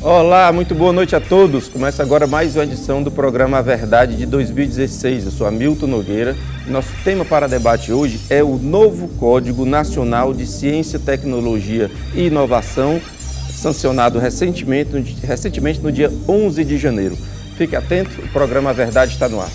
Olá, muito boa noite a todos. Começa agora mais uma edição do programa A Verdade de 2016. Eu sou Hamilton Nogueira. Nosso tema para debate hoje é o novo Código Nacional de Ciência, Tecnologia e Inovação, sancionado recentemente no dia 11 de janeiro. Fique atento, o programa A Verdade está no ar.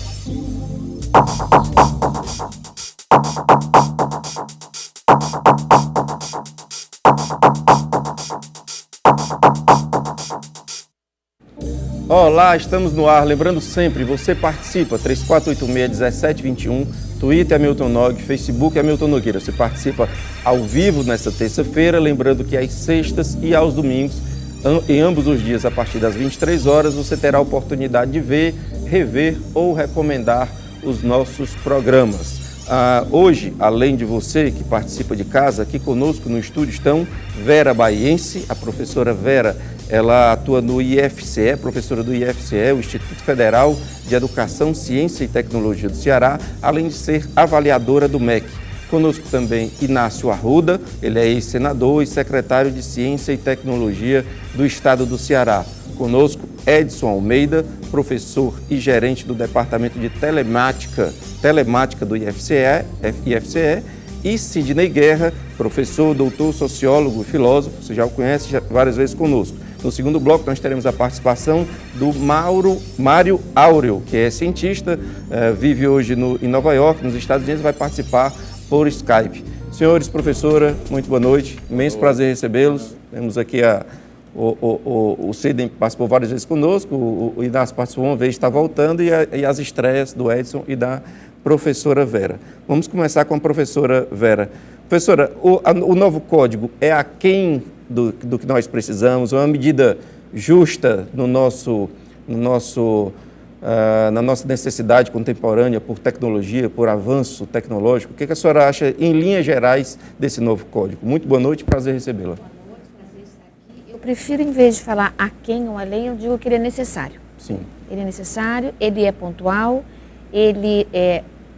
Olá, estamos no ar. Lembrando sempre, você participa, 3486-1721, Twitter Hamilton Nog, Facebook Hamilton Nogueira. Você participa ao vivo nesta terça-feira, lembrando que às sextas e aos domingos, em ambos os dias, a partir das 23 horas, você terá a oportunidade de ver, rever ou recomendar os nossos programas. Hoje, além de você que participa de casa, aqui conosco no estúdio estão Vera Baiense, a professora Vera, ela atua no IFCE, professora do IFCE, o Instituto Federal de Educação, Ciência e Tecnologia do Ceará, além de ser avaliadora do MEC. Conosco também Inácio Arruda, ele é ex-senador e secretário de Ciência e Tecnologia do Estado do Ceará. Conosco Edson Almeida, professor e gerente do Departamento de Telemática do IFCE, e Sidney Guerra, professor, doutor, sociólogo e filósofo, você já o conhece várias vezes conosco. No segundo bloco, nós teremos a participação do Mário Áureo, que é cientista, vive hoje em Nova York, nos Estados Unidos, vai participar por Skype. Senhores, professora, muito boa noite, imenso prazer recebê-los. Temos aqui o Sidney participou várias vezes conosco, o Inácio participou uma vez, está voltando, e as estreias do Edson e da professora Vera. Vamos começar com a professora Vera. Professora, o novo código é aquém do que nós precisamos, é uma medida justa na nossa necessidade contemporânea por tecnologia, por avanço tecnológico? O que a senhora acha, em linhas gerais, desse novo código? Muito boa noite, prazer recebê-la. Eu prefiro, em vez de falar aquém ou além, eu digo que ele é necessário. Sim. Ele é necessário, ele é pontual, ele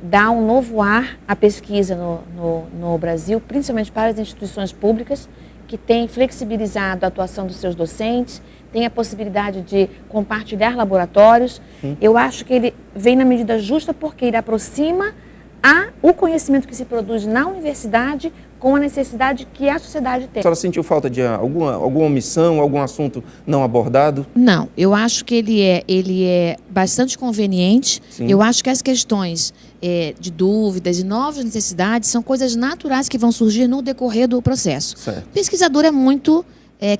dá um novo ar à pesquisa no Brasil, principalmente para as instituições públicas, que têm flexibilizado a atuação dos seus docentes, tem a possibilidade de compartilhar laboratórios. Eu acho que ele vem na medida justa porque ele aproxima o conhecimento que se produz na universidade com a necessidade que a sociedade tem. A senhora sentiu falta de alguma omissão, algum assunto não abordado? Não, eu acho que ele é bastante conveniente. Sim. Eu acho que as questões de dúvidas e novas necessidades são coisas naturais que vão surgir no decorrer do processo. Certo. O pesquisador é muito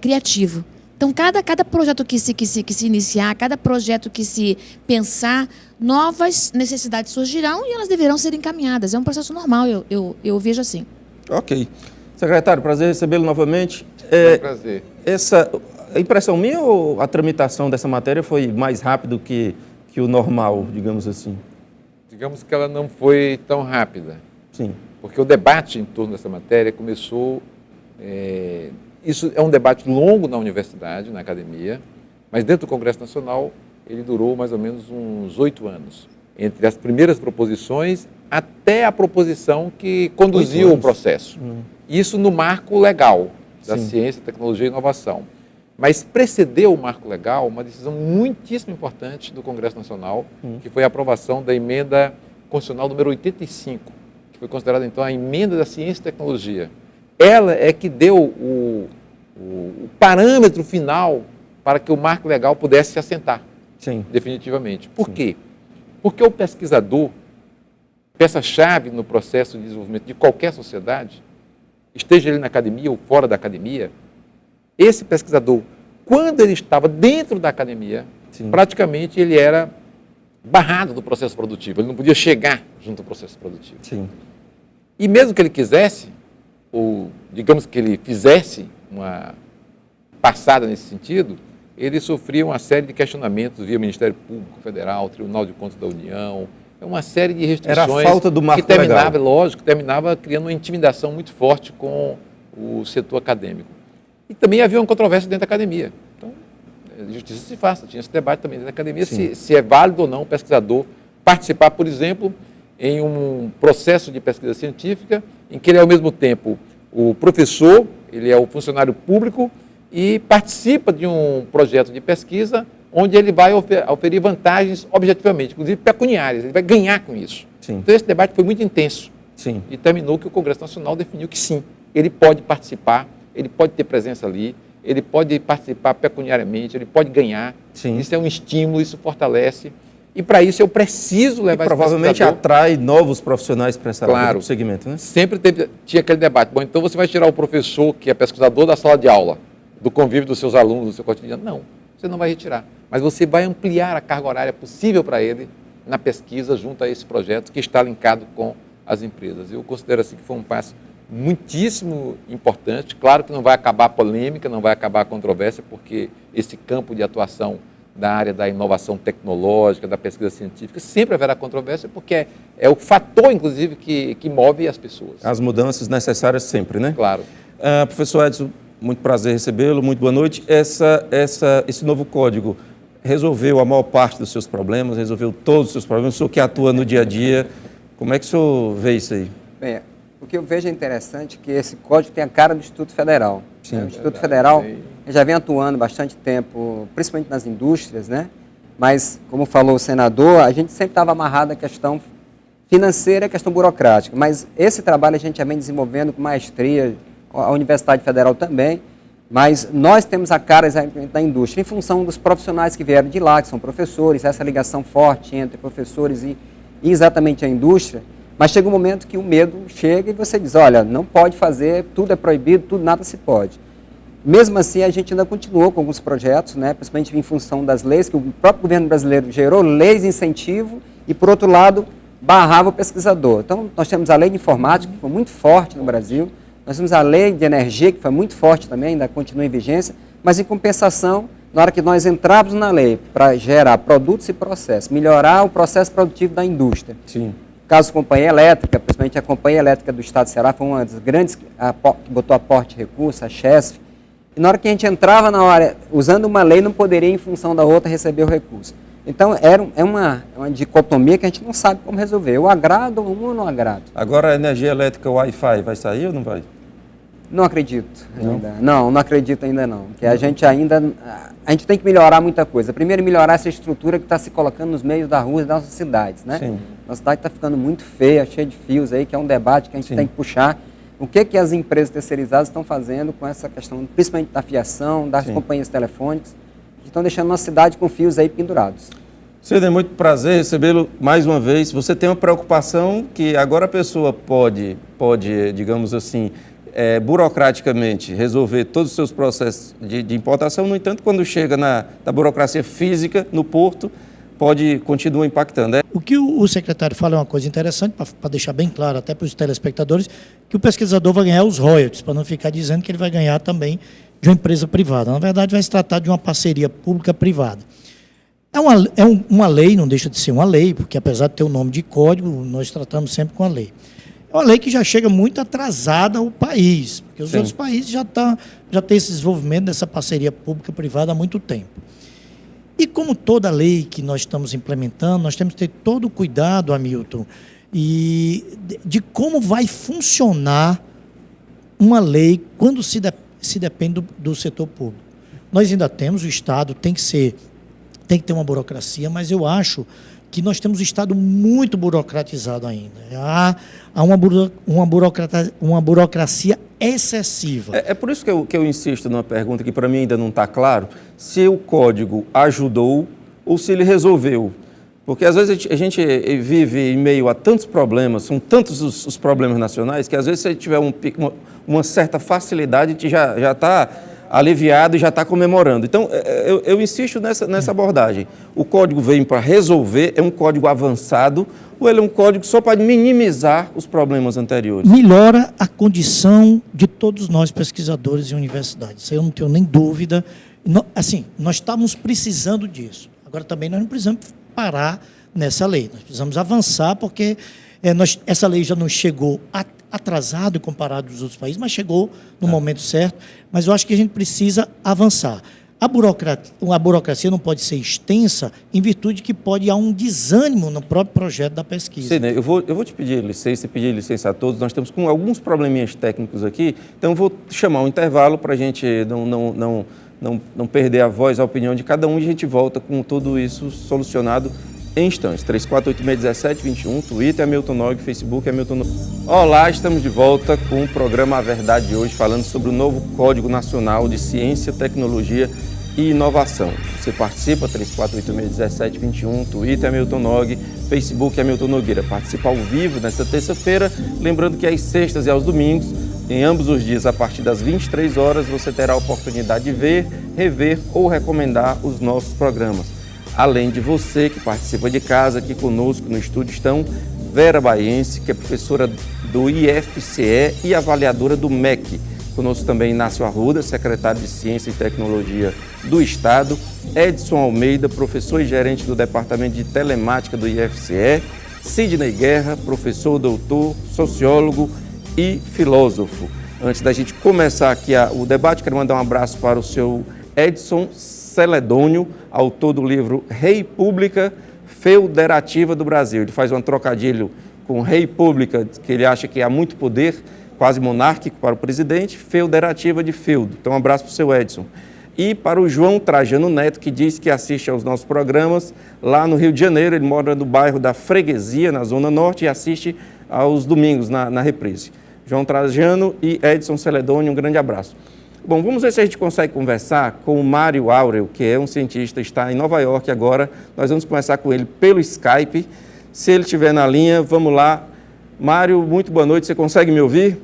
criativo. Então, cada projeto que se iniciar, cada projeto que se pensar, novas necessidades surgirão e elas deverão ser encaminhadas. É um processo normal, eu vejo assim. Ok. Secretário, prazer recebê-lo novamente. É um prazer. A impressão minha ou a tramitação dessa matéria foi mais rápido que o normal, digamos assim? Digamos que ela não foi tão rápida. Sim. Porque o debate em torno dessa matéria começou... Isso é um debate longo na universidade, na academia, mas dentro do Congresso Nacional ele durou mais ou menos uns 8 anos. Entre as primeiras proposições até a proposição que conduziu o processo. Isso no marco legal da Sim. ciência, tecnologia e inovação. Mas precedeu o marco legal uma decisão muitíssimo importante do Congresso Nacional, que foi a aprovação da emenda constitucional número 85, que foi considerada então a emenda da ciência e tecnologia. Ela é que deu o parâmetro final para que o marco legal pudesse se assentar. Sim. Definitivamente. Por quê? Porque o pesquisador, peça-chave no processo de desenvolvimento de qualquer sociedade, esteja ele na academia ou fora da academia, esse pesquisador, quando ele estava dentro da academia, Sim. praticamente ele era barrado do processo produtivo, ele não podia chegar junto ao processo produtivo. Sim. E mesmo que ele quisesse, ou digamos que ele fizesse uma passada nesse sentido, ele sofria uma série de questionamentos via Ministério Público Federal, Tribunal de Contas da União, uma série de restrições. Era a falta do marco que terminava, legal. lógico, terminava criando uma intimidação muito forte com o setor acadêmico. E também havia uma controvérsia dentro da academia. Então, justiça se faça, tinha esse debate também dentro da academia, se é válido ou não o pesquisador participar, por exemplo, em um processo de pesquisa científica em que ele é ao mesmo tempo o professor, ele é o funcionário público e participa de um projeto de pesquisa onde ele vai oferir vantagens objetivamente, inclusive pecuniárias, ele vai ganhar com isso. Sim. Então esse debate foi muito intenso. Sim. E terminou que o Congresso Nacional definiu que sim, ele pode participar, ele pode ter presença ali, ele pode participar pecuniariamente, ele pode ganhar. Sim. Isso é um estímulo, isso fortalece. E para isso eu preciso levar E esse provavelmente pesquisador. atrai novos profissionais para essa área Claro. do segmento, né? Sempre tinha aquele debate. Bom, então você vai tirar o professor que é pesquisador da sala de aula, do convívio dos seus alunos, do seu cotidiano? Não, você não vai retirar. Mas você vai ampliar a carga horária possível para ele na pesquisa junto a esse projeto que está linkado com as empresas. Eu considero assim que foi um passo muitíssimo importante. Claro que não vai acabar a polêmica, não vai acabar a controvérsia, porque esse campo de atuação da área da inovação tecnológica, da pesquisa científica, sempre haverá controvérsia, porque é o fator, inclusive, que move as pessoas. As mudanças necessárias sempre, né? Claro. Professor Edson, muito prazer recebê-lo, muito boa noite. Esse novo código resolveu a maior parte dos seus problemas, resolveu todos os seus problemas, o senhor que atua no dia a dia, como é que o senhor vê isso aí? Bem, o que eu vejo é interessante que esse código tem a cara do Instituto Federal. Sim, O Instituto Federal já vem atuando bastante tempo, principalmente nas indústrias, né? Mas, como falou o senador, a gente sempre estava amarrado à questão financeira e à questão burocrática. Mas esse trabalho a gente já vem desenvolvendo com maestria, a Universidade Federal também, mas nós temos a cara exatamente da indústria, em função dos profissionais que vieram de lá, que são professores, essa ligação forte entre professores e exatamente a indústria. Mas chega um momento que o medo chega e você diz, olha, não pode fazer, tudo é proibido, tudo, nada se pode. Mesmo assim, a gente ainda continuou com alguns projetos, né, principalmente em função das leis, que o próprio governo brasileiro gerou leis de incentivo e, por outro lado, barrava o pesquisador. Então, nós temos a lei de informática, que foi muito forte no Brasil, nós temos a lei de energia, que foi muito forte também, ainda continua em vigência, mas, em compensação, na hora que nós entramos na lei para gerar produtos e processos, melhorar o processo produtivo da indústria. Sim. Caso companhia elétrica, principalmente a Companhia Elétrica do Estado do Ceará, foi uma das grandes que botou aporte de recursos, a Chesf. E na hora que a gente entrava na hora, usando uma lei, não poderia, em função da outra, receber o recurso. Então, é uma dicotomia que a gente não sabe como resolver. Eu agrado um ou não agrado. Agora a energia elétrica Wi-Fi vai sair ou não vai? Não acredito ainda. Não acredito ainda não. Porque a gente tem que melhorar muita coisa. Primeiro, melhorar essa estrutura que está se colocando nos meios da rua das nossas cidades, né? Sim. Nossa cidade está ficando muito feia, cheia de fios aí, que é um debate que a gente Sim. tem que puxar. O que as empresas terceirizadas estão fazendo com essa questão, principalmente da fiação, das Sim. companhias telefônicas, que estão deixando nossa cidade com fios aí pendurados. Sidney, muito prazer recebê-lo mais uma vez. Você tem uma preocupação que agora a pessoa pode digamos assim, burocraticamente resolver todos os seus processos de importação, no entanto, quando chega na burocracia física, no porto, continua impactando. O que o secretário fala é uma coisa interessante, para deixar bem claro até para os telespectadores, que o pesquisador vai ganhar os royalties, para não ficar dizendo que ele vai ganhar também de uma empresa privada. Na verdade, vai se tratar de uma parceria pública-privada. Uma lei, não deixa de ser uma lei, porque apesar de ter o nome de código, nós tratamos sempre com a lei. É uma lei que já chega muito atrasada ao país, porque os Sim. outros países já têm esse desenvolvimento dessa parceria pública-privada há muito tempo. E como toda lei que nós estamos implementando, nós temos que ter todo o cuidado, Hamilton, de como vai funcionar uma lei quando se depende do setor público. Nós ainda temos, o Estado tem que ter uma burocracia, mas eu acho que nós temos um Estado muito burocratizado ainda. Há uma burocracia excessiva. É por isso que eu insisto numa pergunta que para mim ainda não está claro, se o código ajudou ou se ele resolveu. Porque às vezes a gente vive em meio a tantos problemas, são tantos os problemas nacionais, que às vezes se tiver uma certa facilidade, a gente já está aliviado e já está comemorando. Então, eu insisto nessa abordagem. O código veio para resolver, é um código avançado, ou ele é um código só para minimizar os problemas anteriores? Melhora a condição de todos nós, pesquisadores e universidades. Isso eu não tenho nem dúvida. Nós estávamos precisando disso. Agora, também nós não precisamos parar nessa lei. Nós precisamos avançar, porque essa lei já não chegou atrasado comparado aos outros países, mas chegou no momento certo. Mas eu acho que a gente precisa avançar. A burocracia não pode ser extensa em virtude que pode haver um desânimo no próprio projeto da pesquisa. Sidney, eu vou te pedir licença e pedir licença a todos. Nós estamos com alguns probleminhas técnicos aqui, então eu vou chamar um intervalo para a gente não perder a voz, a opinião de cada um, e a gente volta com tudo isso solucionado em instantes. 3486-1721, Twitter é Milton Nog, Facebook é Milton Nog. Olá, estamos de volta com o programa A Verdade de hoje, falando sobre o novo Código Nacional de Ciência, Tecnologia e Inovação. Você participa, 3486-1721, Twitter é Milton Nog, Facebook é Milton Nogueira. Participa ao vivo nesta terça-feira, lembrando que às sextas e aos domingos, em ambos os dias, a partir das 23 horas, você terá a oportunidade de ver, rever ou recomendar os nossos programas. Além de você que participa de casa, aqui conosco no estúdio estão Vera Baiense, que é professora do IFCE e avaliadora do MEC. Conosco também Inácio Arruda, secretário de Ciência e Tecnologia do Estado, Edson Almeida, professor e gerente do Departamento de Telemática do IFCE, Sidney Guerra, professor, doutor, sociólogo e filósofo. Antes da gente começar aqui o debate, quero mandar um abraço para o seu Edson Celedônio, autor do livro República Federativa do Brasil. Ele faz um trocadilho com República, que ele acha que há muito poder, quase monárquico para o presidente, federativa de feudo. Então, um abraço para o seu Edson. E para o João Trajano Neto, que diz que assiste aos nossos programas lá no Rio de Janeiro. Ele mora no bairro da Freguesia, na Zona Norte, e assiste aos domingos na reprise. João Trajano e Edson Celedônio, um grande abraço. Bom, vamos ver se a gente consegue conversar com o Mário Áureo, que é um cientista, está em Nova York agora. Nós vamos conversar com ele pelo Skype. Se ele estiver na linha, vamos lá. Mário, muito boa noite. Você consegue me ouvir?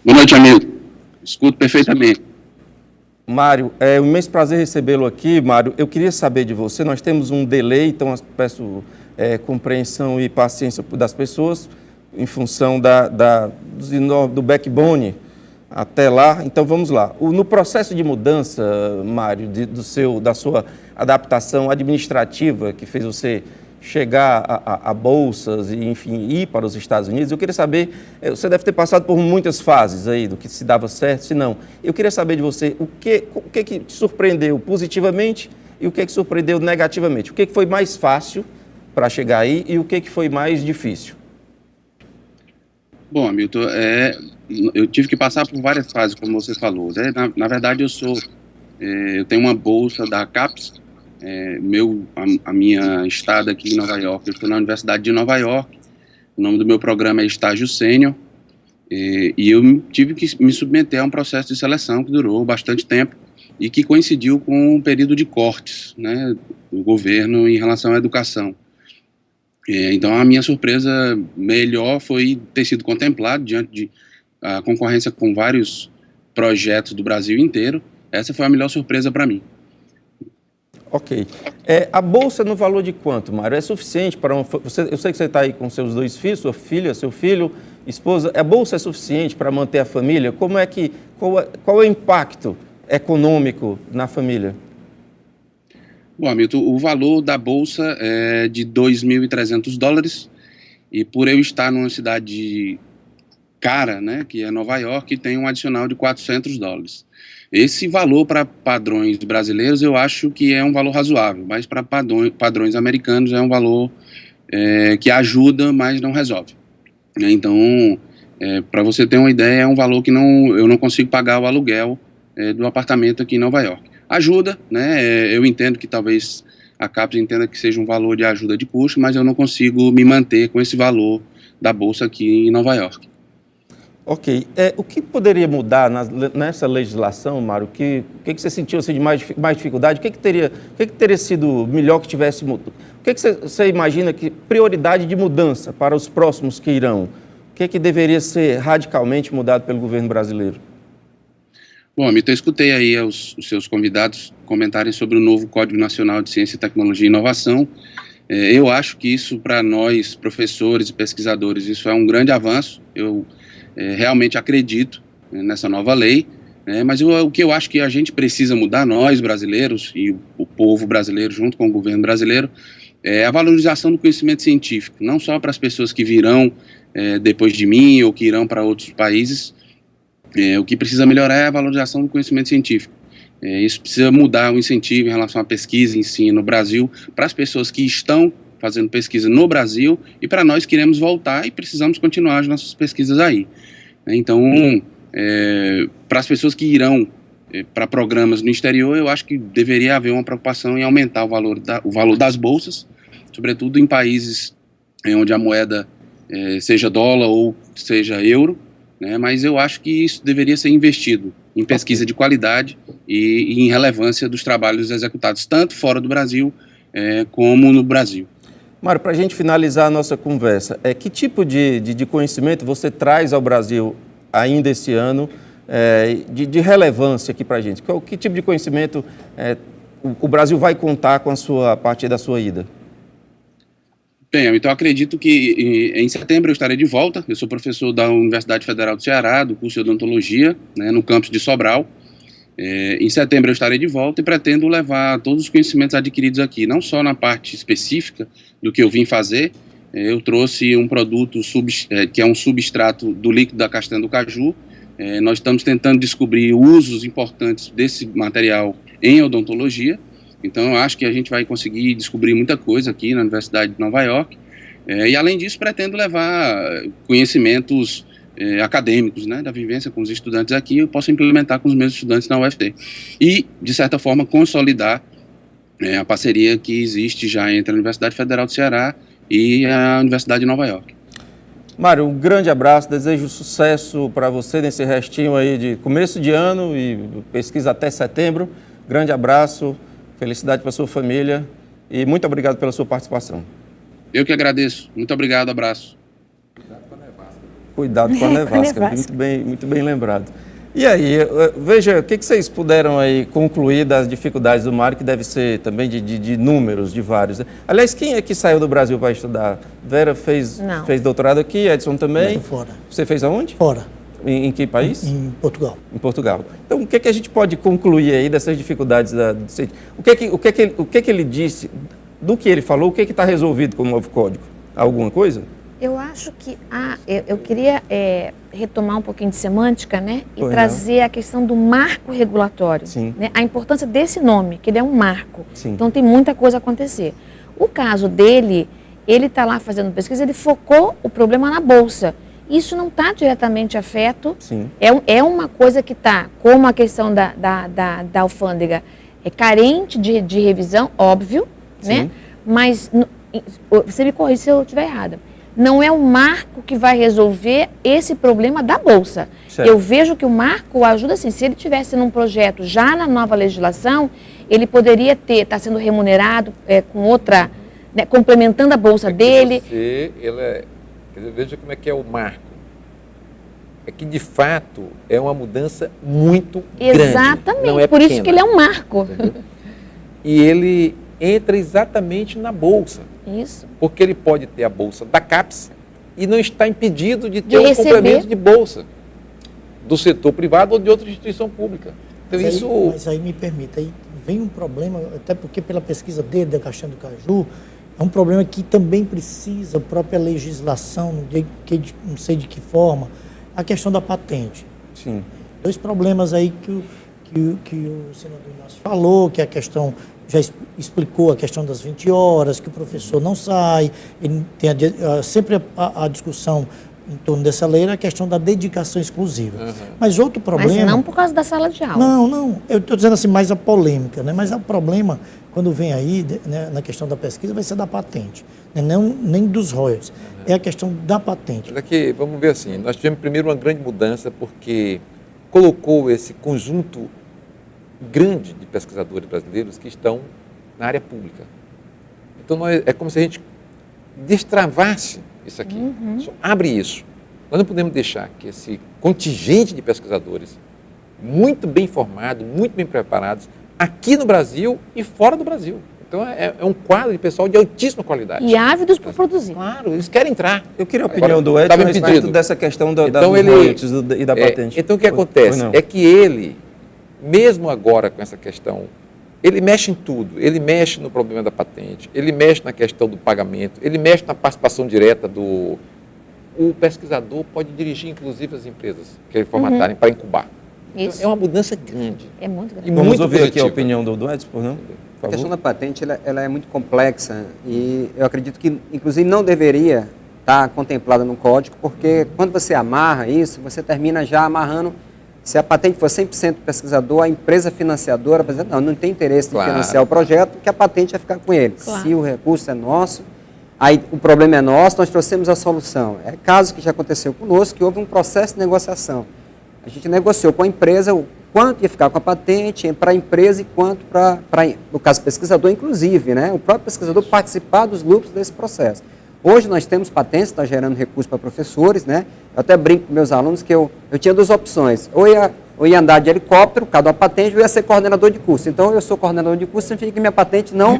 Boa noite, amigo. Escuto perfeitamente. Mário, é um imenso prazer recebê-lo aqui. Mário, eu queria saber de você, nós temos um delay, então peço compreensão e paciência das pessoas em função do backbone até lá. Então vamos lá. No processo de mudança, Mário, da sua adaptação administrativa que fez você chegar a bolsas e, enfim, ir para os Estados Unidos, eu queria saber, você deve ter passado por muitas fases aí, do que se dava certo, se não. Eu queria saber de você o que te surpreendeu positivamente e o que surpreendeu negativamente. O que foi mais fácil para chegar aí e o que foi mais difícil? Bom, Hamilton, eu tive que passar por várias fases, como você falou, né? Na verdade, eu tenho uma bolsa da CAPES. A minha estada aqui em Nova York, eu estou na Universidade de Nova York. O nome do meu programa é Estágio Sênior, e eu tive que me submeter a um processo de seleção que durou bastante tempo e que coincidiu com um período de cortes, né, do governo em relação à educação. Então a minha surpresa melhor foi ter sido contemplado diante de a concorrência com vários projetos do Brasil inteiro. Essa foi a melhor surpresa para mim. Ok. A bolsa no valor de quanto, Mário? É suficiente para você? Eu sei que você está aí com seus dois filhos, sua filha, seu filho, esposa. A bolsa é suficiente para manter a família? Qual é o impacto econômico na família? Bom, Hamilton, o valor da bolsa é de $2.300 e por eu estar numa cidade cara, né, que é Nova York, tem um adicional de $400. Esse valor para padrões brasileiros eu acho que é um valor razoável, mas para padrões americanos é um valor que ajuda, mas não resolve. Então, para você ter uma ideia, é um valor que eu não consigo pagar o aluguel do apartamento aqui em Nova York. Ajuda, né? Eu entendo que talvez a CAPES entenda que seja um valor de ajuda de custo, mas eu não consigo me manter com esse valor da bolsa aqui em Nova York. Ok. O que poderia mudar nessa legislação, Mário? O que você sentiu assim, de mais dificuldade? O que teria sido melhor que tivesse mudado? O que você imagina que prioridade de mudança para os próximos que irão? O que deveria ser radicalmente mudado pelo governo brasileiro? Bom, eu escutei aí os seus convidados comentarem sobre o novo Código Nacional de Ciência, Tecnologia e Inovação. Eu acho que isso, para nós, professores e pesquisadores, isso é um grande avanço. Eu realmente acredito nessa nova lei, mas o que eu acho que a gente precisa mudar, nós brasileiros e o povo brasileiro junto com o governo brasileiro, é a valorização do conhecimento científico, não só para as pessoas que virão depois de mim ou que irão para outros países. O que precisa melhorar é a valorização do conhecimento científico. Isso precisa mudar o incentivo em relação à pesquisa e ensino no Brasil para as pessoas que estão fazendo pesquisa no Brasil e para nós que queremos voltar e precisamos continuar as nossas pesquisas aí. Então, para as pessoas que irão para programas no exterior, eu acho que deveria haver uma preocupação em aumentar o valor das bolsas, sobretudo em países onde a moeda seja dólar ou seja euro, né? Mas eu acho que isso deveria ser investido em pesquisa de qualidade e em relevância dos trabalhos executados tanto fora do Brasil como no Brasil. Mário, para a gente finalizar a nossa conversa, que tipo de conhecimento você traz ao Brasil ainda esse ano, de relevância aqui para a gente? Que tipo de conhecimento o Brasil vai contar com a partir da sua ida? Bem, então acredito que em setembro eu estarei de volta. Eu sou professor da Universidade Federal do Ceará, do curso de odontologia, né, no campus de Sobral. Em setembro eu estarei de volta e pretendo levar todos os conhecimentos adquiridos aqui, não só na parte específica do que eu vim fazer. Eu trouxe um produto que é um substrato do líquido da castanha do caju. Nós estamos tentando descobrir usos importantes desse material em odontologia. Então, eu acho que a gente vai conseguir descobrir muita coisa aqui na Universidade de Nova York. E, além disso, pretendo levar conhecimentos acadêmicos, né, da vivência com os estudantes aqui, eu posso implementar com os meus estudantes na UFT. E, de certa forma, consolidar a parceria que existe já entre a Universidade Federal do Ceará e a Universidade de Nova York. Mário, um grande abraço, desejo sucesso para você nesse restinho aí de começo de ano e pesquisa até setembro. Grande abraço, felicidade para a sua família e muito obrigado pela sua participação. Eu que agradeço. Muito obrigado, abraço. Cuidado com a nevasca, muito bem lembrado. E aí, veja, o que vocês puderam aí concluir das dificuldades do Mário, que deve ser também de números, de vários. Aliás, quem é que saiu do Brasil para estudar? Vera fez doutorado aqui, Edson também? Não, fora. Você fez aonde? Fora. Em que país? Em Portugal. Em Portugal. Então, o que a gente pode concluir aí dessas dificuldades? O que ele disse, do que ele falou, o que está resolvido com o novo código? Alguma coisa? Eu acho que eu queria retomar um pouquinho de semântica, né? E trazer a questão do marco regulatório. Sim. Né? A importância desse nome, que ele é um marco. Sim. Então tem muita coisa a acontecer. O caso dele, ele está lá fazendo pesquisa, ele focou o problema na bolsa. Isso não está diretamente afeto. Sim. É uma coisa que está, como a questão da alfândega, carente de revisão, óbvio, né? Mas você me corrige se eu estiver errada. Não é o marco que vai resolver esse problema da Bolsa. Certo. Eu vejo que o marco ajuda, assim, se ele tivesse num projeto já na nova legislação, ele poderia estar sendo remunerado com outra, né, complementando a Bolsa dele. Veja como é que é o marco. É que, de fato, é uma mudança muito grande. Exatamente, não é por pequena. isso que ele é um marco. Entendeu? E ele entra exatamente na Bolsa. Isso. Porque ele pode ter a bolsa da CAPES e não está impedido de ter receber. complemento de bolsa do setor privado ou de outra instituição pública. Então, Mas aí me permita, aí vem um problema, até porque pela pesquisa dele, da Castanha do Caju, é um problema que também precisa, a própria legislação, não sei de que forma, a questão da patente. Sim. Dois problemas aí que o senador Inácio falou, que é a questão, já explicou a questão das 20 horas, que o professor não sai, ele tem sempre a discussão em torno dessa lei era a questão da dedicação exclusiva. Mas outro problema... Mas não por causa da sala de aula. Não, eu estou dizendo assim, mais a polêmica, né? Mas o problema, quando vem aí, né, na questão da pesquisa, vai ser da patente, né? Nem dos royalties, é a questão da patente. Mas aqui, vamos ver assim, nós tivemos primeiro uma grande mudança porque colocou esse conjunto grande de pesquisadores brasileiros que estão na área pública. Então, é como se a gente destravasse isso aqui. Só abre isso. Nós não podemos deixar que esse contingente de pesquisadores muito bem formados, muito bem preparados, aqui no Brasil e fora do Brasil. Então, é um quadro de pessoal de altíssima qualidade. E ávidos por produzir. Claro, eles querem entrar. Eu queria a opinião do Edson a respeito dessa questão dos royalties e da patente. Então, o que acontece é que ele, mesmo agora com essa questão, ele mexe em tudo. Ele mexe no problema da patente, ele mexe na questão do pagamento, ele mexe na participação direta do... O pesquisador pode dirigir, inclusive, as empresas que ele formatarem para incubar. Isso. É uma mudança grande. É muito grande. E Vamos muito ouvir aqui a positiva. opinião do Edson, por não? Por A favor. questão da patente ela é muito complexa e eu acredito que, inclusive, não deveria estar contemplada no código, porque quando você amarra isso, você termina já amarrando. Se a patente for 100% pesquisador, a empresa financiadora vai dizer, não tem interesse Claro. em financiar o projeto, que a patente vai ficar com ele. Claro. Se o recurso é nosso, aí o problema é nosso, nós trouxemos a solução. É caso que já aconteceu conosco, que houve um processo de negociação. A gente negociou com a empresa o quanto ia ficar com a patente para a empresa e quanto para, no caso, pesquisador, inclusive, né? O próprio pesquisador participar dos lucros desse processo. Hoje nós temos patentes, está gerando recursos para professores, né? Eu até brinco com meus alunos que eu tinha duas opções. Ou ia andar de helicóptero, por causa da patente, ou ia ser coordenador de curso. Então, eu sou coordenador de curso, significa que minha patente não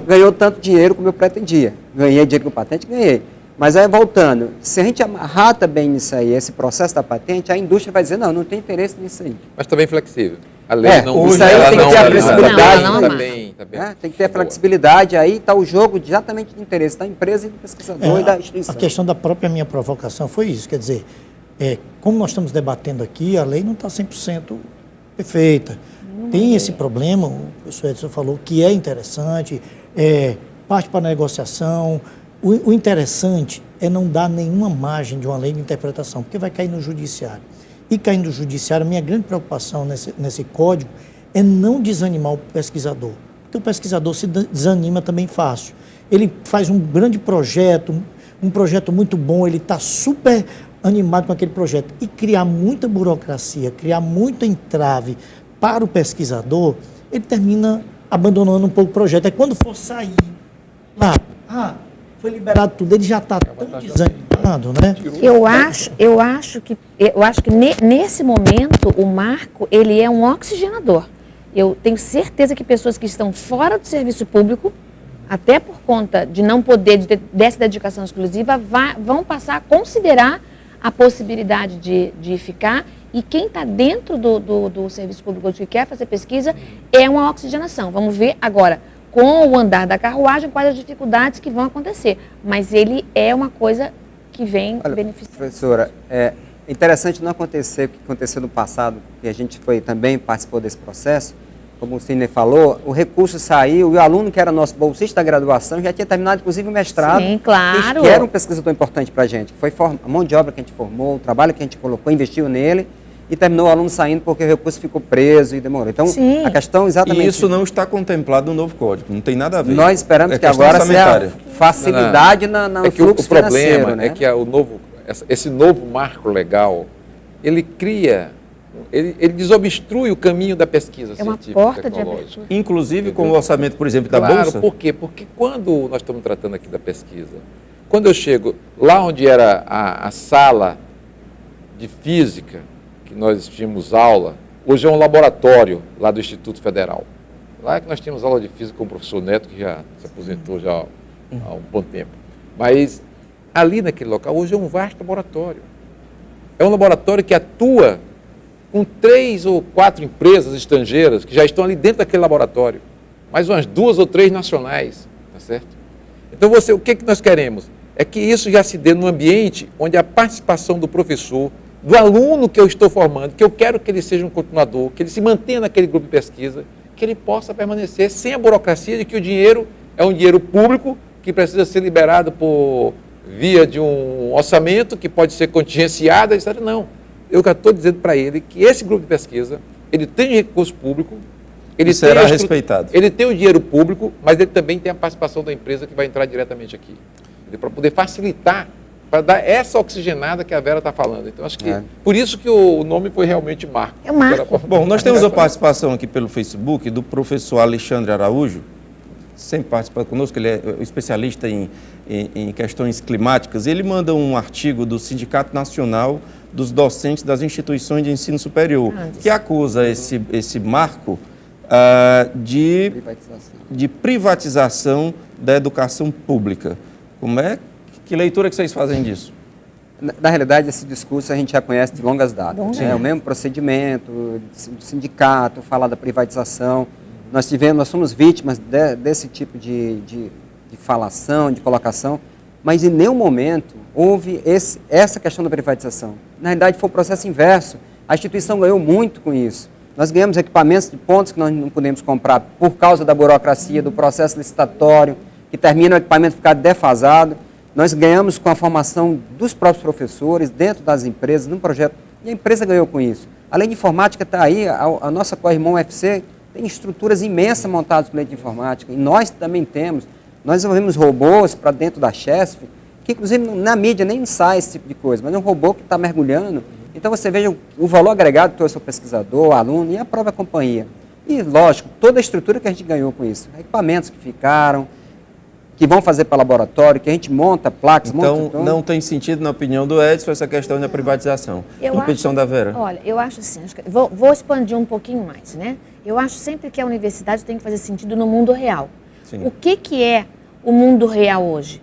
ganhou tanto dinheiro como eu pretendia. Ganhei dinheiro com patente, ganhei. Mas aí, voltando, se a gente amarrar também nisso aí, esse processo da patente, a indústria vai dizer, não tem interesse nisso aí. Mas também flexível. A lei É, não... isso aí ela tem que não- ter a ela flexibilidade. Não, Tá não, bem, tá bem. Né? Tem que ter a Tá boa. flexibilidade, aí está o jogo exatamente de interesse da empresa e do pesquisador e da A instituição. questão da própria minha provocação foi isso, quer dizer, como nós estamos debatendo aqui, a lei não está 100% perfeita. Tem esse problema, o professor Edson falou, que é interessante, parte para a negociação. O interessante é não dar nenhuma margem de uma lei de interpretação, porque vai cair no judiciário. E caindo no judiciário, a minha grande preocupação nesse código é não desanimar o pesquisador, porque o pesquisador se desanima também fácil. Ele faz um grande projeto, um projeto muito bom, ele está super animado com aquele projeto. E criar muita burocracia, criar muita entrave para o pesquisador, ele termina abandonando um pouco o projeto. É quando for sair lá, foi liberado tudo, ele já está tão desanimado, né? Eu acho que nesse momento o marco ele é um oxigenador. Eu tenho certeza que pessoas que estão fora do serviço público, até por conta de não poder dessa dedicação exclusiva, vão passar a considerar a possibilidade de ficar, e quem está dentro do serviço público que quer fazer pesquisa é uma oxigenação. Vamos ver agora, com o andar da carruagem, quais as dificuldades que vão acontecer. Mas ele é uma coisa que vem beneficiar. Professora, é interessante não acontecer o que aconteceu no passado, que a gente também participou desse processo. Como o Sidney falou, o recurso saiu e o aluno que era nosso bolsista da graduação já tinha terminado, inclusive, o mestrado. Sim, claro. Que era um pesquisador importante para a gente. Foi a mão de obra que a gente formou, o trabalho que a gente colocou, investiu nele, e terminou o aluno saindo porque o recurso ficou preso e demorou. Então, Sim. a questão exatamente... E isso não está contemplado no novo código, não tem nada a ver. Nós esperamos É que questão agora seja orçamentária. facilidade no É que fluxo o problema financeiro, né? é que esse novo marco legal, ele cria, ele desobstrui o caminho da pesquisa É uma científica porta de tecnológica. abertura. Inclusive com o orçamento, por exemplo, da Claro, Bolsa. por quê? Porque quando nós estamos tratando aqui da pesquisa, quando eu chego lá onde era a sala de física, que nós tínhamos aula, hoje é um laboratório lá do Instituto Federal. Lá é que nós tínhamos aula de física com o professor Neto, que já se aposentou já há um bom tempo. Mas ali naquele local, hoje é um vasto laboratório. É um laboratório que atua com 3 ou 4 empresas estrangeiras que já estão ali dentro daquele laboratório, mais umas 2 ou 3 nacionais, tá certo? Então, o que nós queremos? É que isso já se dê num ambiente onde a participação do professor, do aluno que eu estou formando, que eu quero que ele seja um continuador, que ele se mantenha naquele grupo de pesquisa, que ele possa permanecer sem a burocracia de que o dinheiro é um dinheiro público que precisa ser liberado por via de um orçamento que pode ser contingenciado, etc. Não. Eu já estou dizendo para ele que esse grupo de pesquisa, ele tem recurso público, ele será tem respeitado. Ele tem o dinheiro público, mas ele também tem a participação da empresa que vai entrar diretamente aqui. Para poder facilitar, para dar essa oxigenada que a Vera está falando. Então, acho que por isso que o nome foi realmente Marco. É o Marco. Bom, nós temos a participação aqui pelo Facebook do professor Alexandre Araújo, sempre participa conosco, ele é especialista em questões climáticas. Ele manda um artigo do Sindicato Nacional dos Docentes das Instituições de Ensino Superior, que acusa esse marco de privatização da educação pública. Que leitura que vocês fazem disso? Na realidade, esse discurso a gente já conhece de longas datas. É o mesmo procedimento, o sindicato, falar da privatização. Nós somos vítimas desse tipo de falação, de colocação, mas em nenhum momento houve essa questão da privatização. Na realidade, foi o processo inverso. A instituição ganhou muito com isso. Nós ganhamos equipamentos de pontos que nós não podemos comprar por causa da burocracia, do processo licitatório, que termina o equipamento ficar defasado. Nós ganhamos com a formação dos próprios professores, dentro das empresas, num projeto. E a empresa ganhou com isso. Além de informática, está aí, a nossa co-irmão UFC tem estruturas imensas montadas com leite de informática. E nós também temos. Nós desenvolvemos robôs para dentro da CHESF, que inclusive na mídia nem sai esse tipo de coisa, mas é um robô que está mergulhando. Então você veja o valor agregado que o seu pesquisador, o aluno e a própria companhia. E lógico, toda a estrutura que a gente ganhou com isso. Equipamentos que ficaram, que vão fazer para laboratório, que a gente monta placas, Então, monta... não tem sentido, na opinião do Edson, essa questão da privatização. Na petição da Vera. Olha, eu acho assim, vou expandir um pouquinho mais, né? Eu acho sempre que a universidade tem que fazer sentido no mundo real. Sim. O que é o mundo real hoje?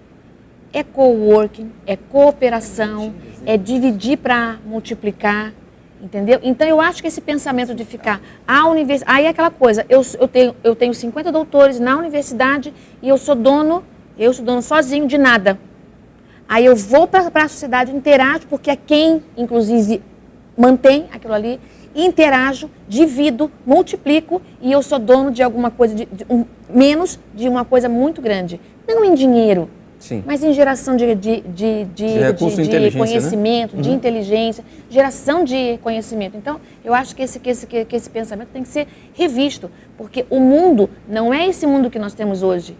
É coworking, é cooperação, é dividir para multiplicar, entendeu? Então, eu acho que esse pensamento de ficar a universidade... Aí é aquela coisa, eu tenho 50 doutores na universidade e eu sou dono sozinho de nada. Aí eu vou para a sociedade, interajo, porque é quem, inclusive, mantém aquilo ali, interajo, divido, multiplico e eu sou dono de alguma coisa, menos de uma coisa muito grande. Não em dinheiro, Sim. mas em geração de conhecimento, né? de inteligência, geração de conhecimento. Então, eu acho que esse pensamento tem que ser revisto, porque o mundo não é esse mundo que nós temos hoje.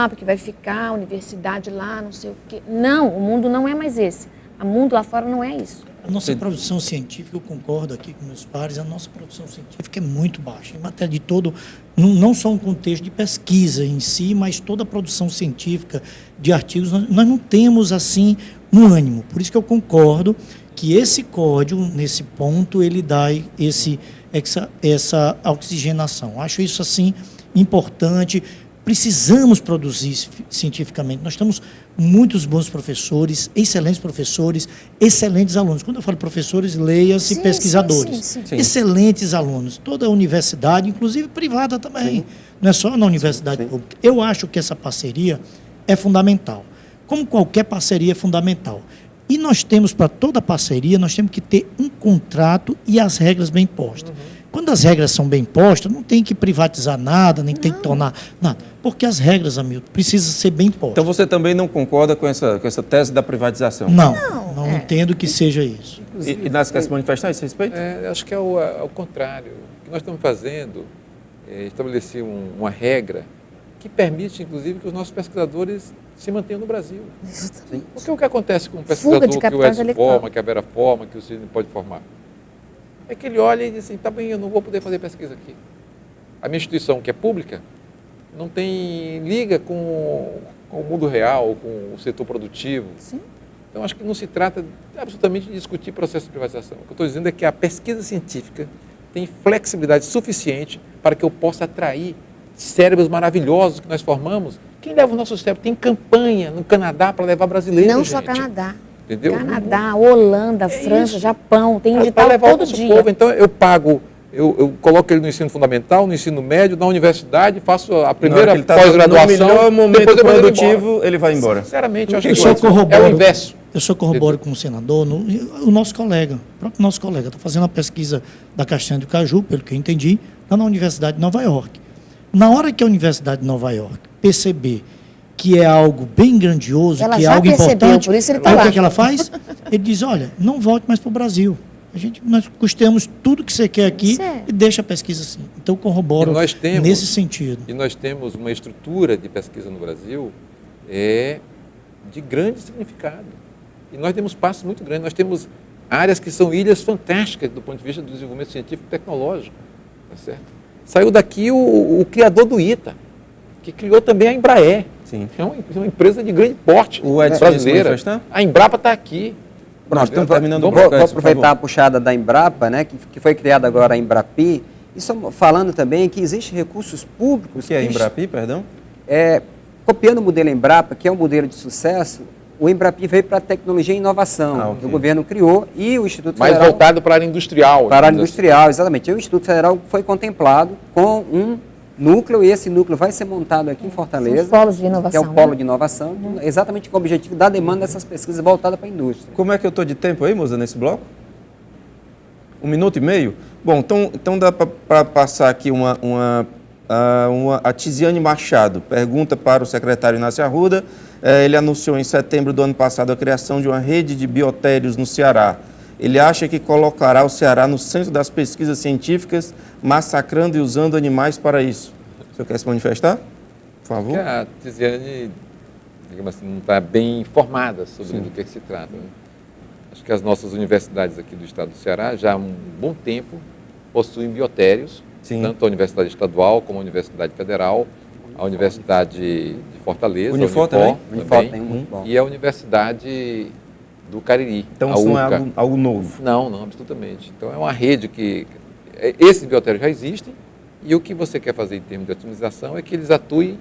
Porque vai ficar a universidade lá, não sei o quê. Não, o mundo não é mais esse. O mundo lá fora não é isso. A nossa produção científica, eu concordo aqui com meus pares, a nossa produção científica é muito baixa. Em matéria de todo, não só um contexto de pesquisa em si, mas toda a produção científica de artigos, nós não temos, assim, um ânimo. Por isso que eu concordo que esse código, nesse ponto, ele dá essa oxigenação. Acho isso, assim, importante. Precisamos produzir cientificamente. Nós temos muitos bons professores, excelentes alunos. Quando eu falo professores, leia-se pesquisadores. Sim. Excelentes alunos. Toda a universidade, inclusive privada também. Sim. Não é só na universidade pública. Eu acho que essa parceria é fundamental. Como qualquer parceria é fundamental. E nós temos, para toda parceria, nós temos que ter um contrato e as regras bem postas. Quando as regras são bem postas, não tem que privatizar nada, nem tem que tornar nada. Porque as regras, Hamilton, precisam ser bem postas. Então você também não concorda com essa tese da privatização? Não entendo que seja isso. E Nasce quer se manifestar a esse respeito? Acho que é o contrário. O que nós estamos fazendo é estabelecer uma regra que permite, inclusive, que os nossos pesquisadores se mantenham no Brasil. Sim. Porque o que acontece com um pesquisador que o Edson forma, que a Vera forma, que o Sidney pode formar? É que ele olha e diz assim, tá bem, eu não vou poder fazer pesquisa aqui. A minha instituição, que é pública, não tem liga com o mundo real, com o setor produtivo. Sim. Então, acho que não se trata absolutamente de discutir processo de privatização. O que eu estou dizendo é que a pesquisa científica tem flexibilidade suficiente para que eu possa atrair cérebros maravilhosos que nós formamos. Quem leva o nosso cérebro? Tem campanha no Canadá para levar brasileiros, Não gente. só Canadá. Entendeu? Canadá, Holanda, França, isso. Japão, tem edital Para levar todo o nosso dia. povo. Então, eu pago, eu coloco ele no ensino fundamental, no ensino médio, na universidade, faço a primeira pós-graduação. No melhor momento depois eu mando produtivo, ele vai embora. Sinceramente, eu acho Eu que só corroboro, é o inverso. Eu só corroboro com o senador, o nosso colega, o próprio nosso colega, está fazendo a pesquisa da castanha do caju, pelo que eu entendi, lá na Universidade de Nova York. Na hora que a Universidade de Nova York perceber que é algo bem grandioso, Ela que é já algo percebeu, importante, por isso ele tá aí o lá. que é que ela faz? Ele diz, olha, não volte mais para o Brasil. Nós custeamos tudo que você quer aqui e deixa a pesquisa assim. Então, corroboro nesse sentido. E nós temos uma estrutura de pesquisa no Brasil de grande significado. E nós temos passos muito grandes. Nós temos áreas que são ilhas fantásticas do ponto de vista do desenvolvimento científico e tecnológico. Tá certo? Saiu daqui o criador do ITA, que criou também a Embraer. Sim. É uma empresa de grande porte brasileira. A Embrapa está aqui. Pronto, então, vou aproveitar a puxada da Embrapa, né, que foi criada agora a Embrapi, e só falando também que existem recursos públicos... O que é Embrapi, perdão? Copiando o modelo Embrapa, que é um modelo de sucesso, o Embrapi veio para a tecnologia e inovação, que o governo criou, e o Instituto Federal... Mais voltado para a área industrial. Para a área industrial, exatamente. E o Instituto Federal foi contemplado com um núcleo, e esse núcleo vai ser montado aqui em Fortaleza, polos de inovação, que é o polo de inovação, exatamente com o objetivo da demanda dessas pesquisas voltadas para a indústria. Como é que eu estou de tempo aí, moça, nesse bloco? 1 minuto e meio? Bom, então dá para passar aqui a Tiziane Machado. Pergunta para o secretário Inácio Arruda. Ele anunciou em setembro do ano passado a criação de uma rede de biotérios no Ceará. Ele acha que colocará o Ceará no centro das pesquisas científicas, massacrando e usando animais para isso. O senhor quer se manifestar? Por favor. Porque a Tiziane, digamos assim, não está bem informada sobre do que se trata. Né? Acho que as nossas universidades aqui do estado do Ceará, já há um bom tempo, possuem biotérios, tanto a Universidade Estadual como a Universidade Federal, a Universidade de Fortaleza, Unifor também, tem muito bom. e a Universidade do Cariri. Então isso não é algo novo? Não, absolutamente. Então é uma rede que... Esses biotérios já existem e o que você quer fazer em termos de otimização é que eles atuem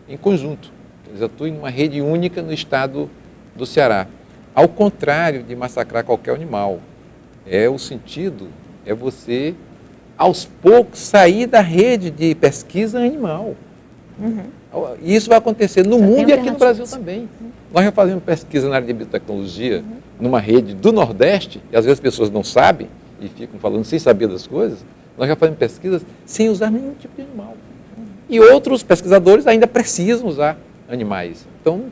em conjunto. Eles atuem numa rede única no estado do Ceará. Ao contrário de massacrar qualquer animal. O sentido é você, aos poucos, sair da rede de pesquisa animal. E isso vai acontecer no mundo e aqui no Brasil também. Nós já fazemos pesquisa na área de biotecnologia, numa rede do Nordeste, e às vezes as pessoas não sabem e ficam falando sem saber das coisas. Nós já fazemos pesquisas sem usar nenhum tipo de animal. E outros pesquisadores ainda precisam usar animais. Então,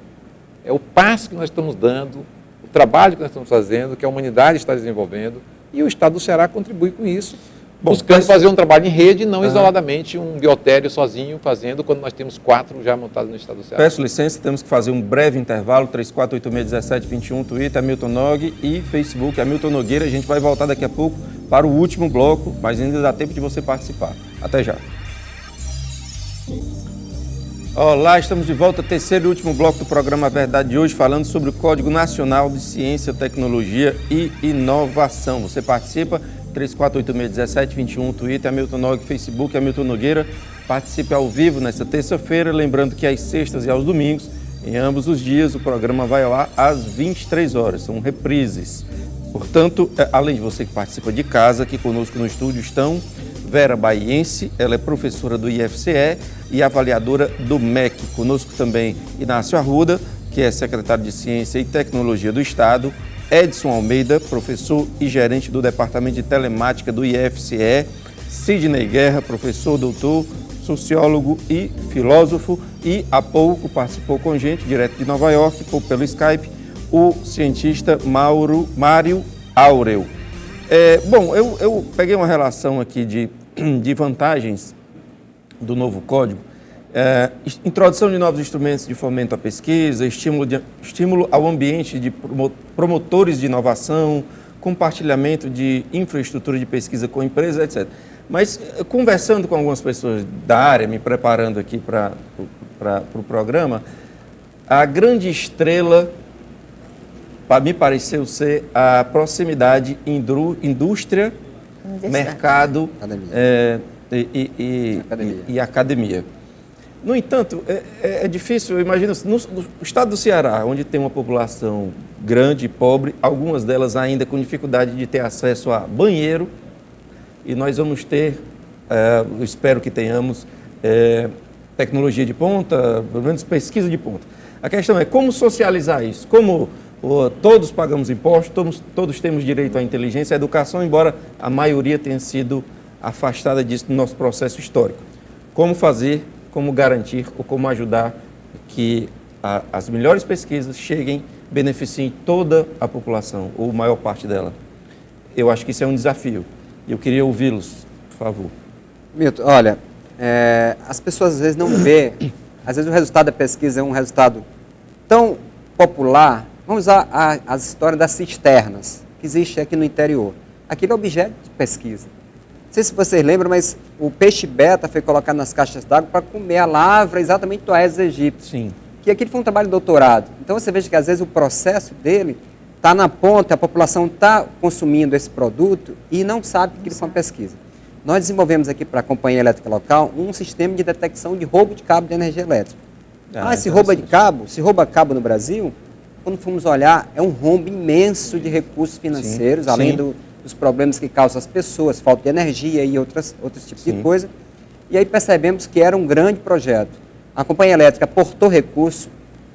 é o passo que nós estamos dando, o trabalho que nós estamos fazendo, que a humanidade está desenvolvendo, e o Estado do Ceará contribui com isso, buscando fazer um trabalho em rede, não isoladamente um biotério sozinho fazendo, quando nós temos 4 já montados no Estado do Ceará. Peço licença, temos que fazer um breve intervalo, 3486-1721, Twitter, Hamilton Nog, e Facebook, Hamilton Nogueira. A gente vai voltar daqui a pouco para o último bloco, mas ainda dá tempo de você participar. Até já. Olá, estamos de volta, terceiro e último bloco do programa Verdade de hoje, falando sobre o Código Nacional de Ciência, Tecnologia e Inovação. Você participa, 3486-1721, Twitter, Hamilton Nog, Facebook, Hamilton Nogueira. Participe ao vivo nesta terça-feira, lembrando que às sextas e aos domingos, em ambos os dias, o programa vai ao ar às 23 horas, são reprises. Portanto, além de você que participa de casa, aqui conosco no estúdio estão Vera Baiense, ela é professora do IFCE e avaliadora do MEC. Conosco também Inácio Arruda, que é secretário de Ciência e Tecnologia do Estado, Edson Almeida, professor e gerente do Departamento de Telemática do IFCE, Sidney Guerra, professor, doutor, sociólogo e filósofo, e há pouco participou com a gente, direto de Nova York, pelo Skype, o cientista Mário Áureo. Bom, eu peguei uma relação aqui de vantagens do novo código, introdução de novos instrumentos de fomento à pesquisa, estímulo ao ambiente de promotores de inovação, compartilhamento de infraestrutura de pesquisa com empresas, etc. Mas, conversando com algumas pessoas da área, me preparando aqui para o programa, a grande estrela me pareceu ser a proximidade indústria, mercado e academia. No entanto, é difícil, imagina, no estado do Ceará, onde tem uma população grande e pobre, algumas delas ainda com dificuldade de ter acesso a banheiro, e nós vamos ter, eu espero que tenhamos, tecnologia de ponta, pelo menos pesquisa de ponta. A questão é como socializar isso, como todos pagamos impostos, todos temos direito à inteligência e à educação, embora a maioria tenha sido afastada disso no nosso processo histórico. Como fazer, como garantir ou como ajudar que as melhores pesquisas cheguem, beneficiem toda a população, ou a maior parte dela. Eu acho que isso é um desafio. Eu queria ouvi-los, por favor. Milton, olha, as pessoas às vezes não vê, às vezes o resultado da pesquisa é um resultado tão popular. Vamos usar as histórias das cisternas, que existe aqui no interior. Aquilo é objeto de pesquisa. Não sei se vocês lembram, mas o peixe beta foi colocado nas caixas d'água para comer a lavra exatamente do Aedes aegypti. Sim. Que aquilo foi um trabalho de doutorado. Então você veja que às vezes o processo dele está na ponta, a população está consumindo esse produto e não sabe que aquilo foi uma pesquisa. Nós desenvolvemos aqui para a Companhia Elétrica Local um sistema de detecção de roubo de cabo de energia elétrica. Se rouba cabo no Brasil, quando fomos olhar, é um rombo imenso de recursos financeiros, além dos problemas que causam as pessoas, falta de energia e outros tipos de coisa. E aí percebemos que era um grande projeto. A Companhia Elétrica aportou recurso,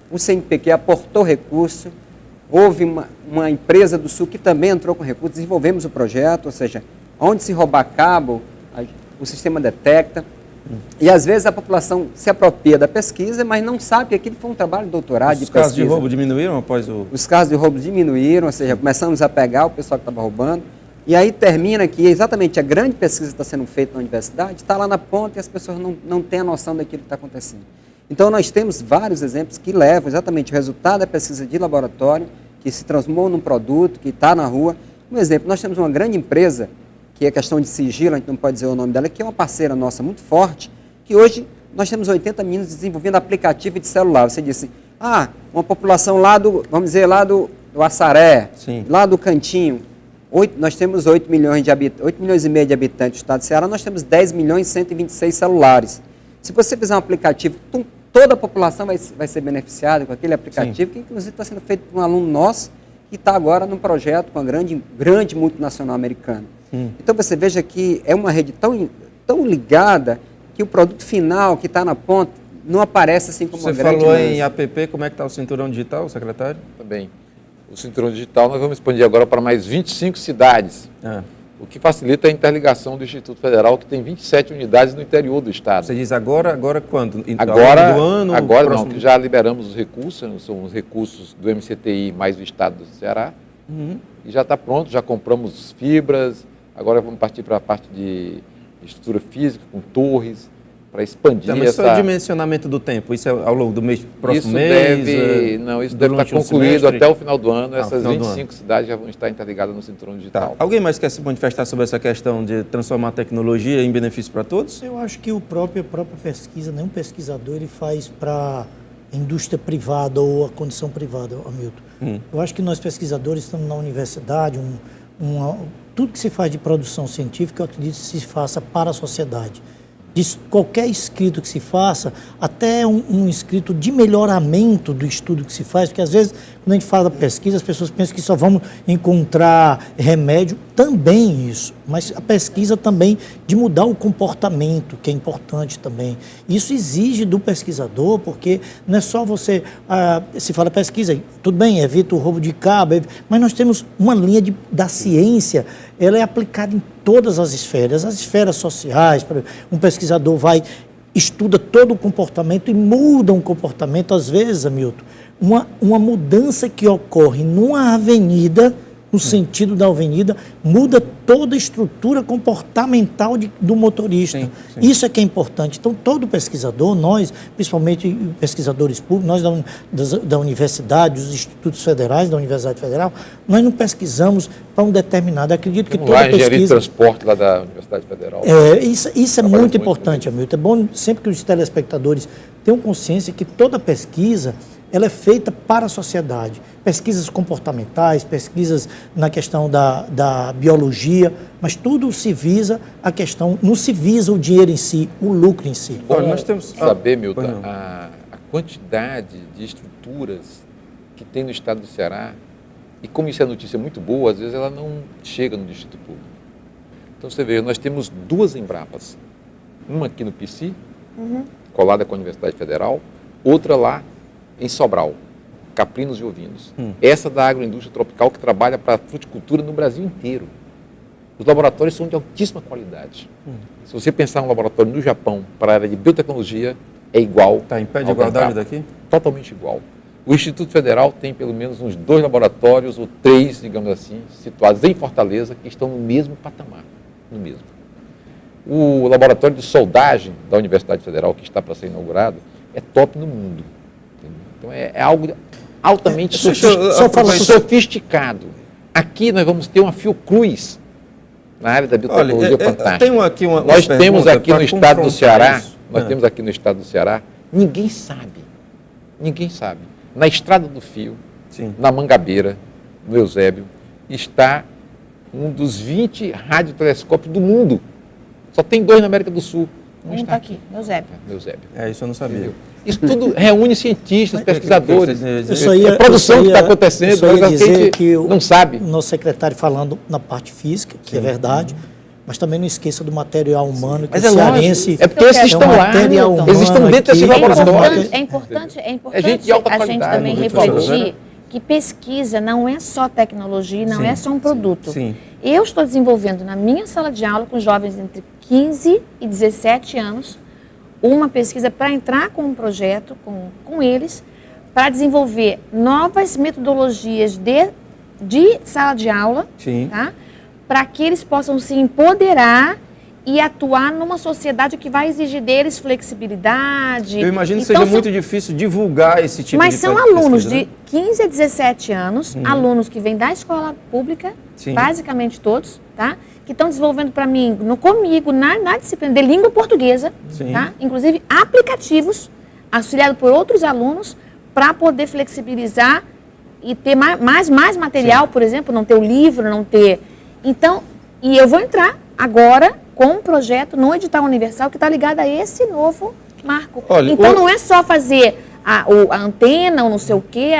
o CNPq aportou recurso, houve uma empresa do Sul que também entrou com recurso, desenvolvemos o projeto, ou seja, Onde se roubar cabo, o sistema detecta. E às vezes a população se apropria da pesquisa, mas não sabe que aquilo foi um trabalho de doutorado, de pesquisa. Os casos de roubo diminuíram após o... Os casos de roubo diminuíram, ou seja, começamos a pegar o pessoal que estava roubando. E aí termina que exatamente a grande pesquisa que está sendo feita na universidade está lá na ponta e as pessoas não têm a noção daquilo que está acontecendo. Então nós temos vários exemplos que levam exatamente o resultado da pesquisa de laboratório, que se transformou num produto, que está na rua. Um exemplo, nós temos uma grande empresa, que é questão de sigilo, a gente não pode dizer o nome dela, que é uma parceira nossa muito forte, que hoje nós temos 80 meninos desenvolvendo aplicativo de celular. Você disse, uma população lá do, vamos dizer, lá do Assaré, Sim. lá do Cantinho, nós temos 8 milhões e meio de habitantes do estado do Ceará, nós temos 10 milhões e 126 celulares. Se você fizer um aplicativo, toda a população vai ser beneficiada com aquele aplicativo, que inclusive está sendo feito por um aluno nosso, que está agora num projeto com a grande multinacional americana. Então você veja que é uma rede tão ligada que o produto final que está na ponta não aparece assim como Você uma grande falou massa. em APP, como é que está o cinturão digital, secretário? Também. O cinturão digital nós vamos expandir agora para mais 25 cidades, o que facilita a interligação do Instituto Federal, que tem 27 unidades no interior do estado. Você diz agora quando? Agora, do ano, agora próximo... não, que já liberamos os recursos, são os recursos do MCTI mais do estado do Ceará, e já está pronto, já compramos fibras, agora vamos partir para a parte de estrutura física, com torres, para expandir mas essa... Isso é o dimensionamento do tempo, isso é ao longo do próximo isso mês? Isso deve estar concluído semestre? até o final do ano, essas final do 25 cidades já vão estar interligadas no cinturão digital. Tá. Alguém mais quer se manifestar sobre essa questão de transformar a tecnologia em benefício para todos? Eu acho que a própria pesquisa, nenhum pesquisador ele faz para a indústria privada ou a condição privada, Hamilton. Eu acho que nós pesquisadores estamos na universidade, tudo que se faz de produção científica, eu acredito que se faça para a sociedade. Qualquer escrito que se faça, até um escrito de melhoramento do estudo que se faz, porque às vezes, quando a gente fala pesquisa, as pessoas pensam que só vamos encontrar remédio, também isso, mas a pesquisa também de mudar o comportamento, que é importante também. Isso exige do pesquisador, porque não é só você, se fala pesquisa, tudo bem, evita o roubo de cabo, mas nós temos uma linha da ciência, ela é aplicada em todas as esferas sociais. Um pesquisador estuda todo o comportamento e muda um comportamento, às vezes, Hamilton, uma mudança que ocorre numa avenida, no sentido da avenida, muda toda a estrutura comportamental do motorista. Sim. Isso é que é importante. Então, todo pesquisador, nós, principalmente pesquisadores públicos, nós da universidade, dos institutos federais, da Universidade Federal, nós não pesquisamos para um determinado. Acredito que toda engenharia de pesquisa... transporte lá da Universidade Federal. Isso é muito importante, Hamilton. É bom sempre que os telespectadores tenham consciência que toda pesquisa ela é feita para a sociedade. Pesquisas comportamentais, pesquisas na questão da biologia, mas tudo se visa a questão, não se visa o dinheiro em si, o lucro em si. Bom, nós temos... saber, Milton, a quantidade de estruturas que tem no estado do Ceará, e como isso é notícia muito boa, às vezes ela não chega no Distrito Público. Então você vê, nós temos 2 Embrapas, uma aqui no PC, colada com a Universidade Federal, outra lá em Sobral, caprinos e ovinos. Essa da agroindústria tropical que trabalha para a fruticultura no Brasil inteiro. Os laboratórios são de altíssima qualidade. Se você pensar um laboratório no Japão para a área de biotecnologia, é igual. Está em pé de igualdade daqui? Totalmente igual. O Instituto Federal tem pelo menos uns 2 laboratórios, ou 3, digamos assim, situados em Fortaleza, que estão no mesmo patamar. No mesmo. O laboratório de soldagem da Universidade Federal, que está para ser inaugurado, é top no mundo. Então é algo altamente sofisticado. Aqui nós vamos ter uma Fiocruz na área da biotecnologia fantástica. Tenho aqui nós temos aqui no estado do Ceará, temos aqui no estado do Ceará, ninguém sabe. Na Estrada do Fio, na Mangabeira, no Eusébio, está um dos 20 radiotelescópios do mundo. Só tem 2 na América do Sul. Um está aqui, Eusébio. Isso eu não sabia. Entendeu? Isso tudo reúne cientistas, pesquisadores. A produção que está acontecendo, a gente que não sabe. O nosso secretário falando na parte física, que é verdade, mas também não esqueça do material humano, que mas o cearense... É porque esses estão lá, eles estão dentro desse laboratório. É importante gente de alta a gente qualidade, também refletir que pesquisa não é só tecnologia, não é só um produto. eu estou desenvolvendo na minha sala de aula com jovens entre 15 e 17 anos uma pesquisa para entrar com um projeto com eles, para desenvolver novas metodologias de sala de aula, tá? Para que eles possam se empoderar e atuar numa sociedade que vai exigir deles flexibilidade. Eu imagino que então, seja muito difícil divulgar esse tipo mas de são pesquisa, alunos né? de 15 a 17 anos, alunos que vêm da escola pública, Sim. basicamente todos, tá? Que estão desenvolvendo para mim, comigo, na disciplina de língua portuguesa, Sim. tá? Inclusive aplicativos, auxiliados por outros alunos, para poder flexibilizar e ter mais material, por exemplo, não ter o livro, não ter... Então, e eu vou entrar agora com um projeto no edital universal que está ligado a esse novo marco. Olha, então, não é só fazer a antena ou não sei o quê,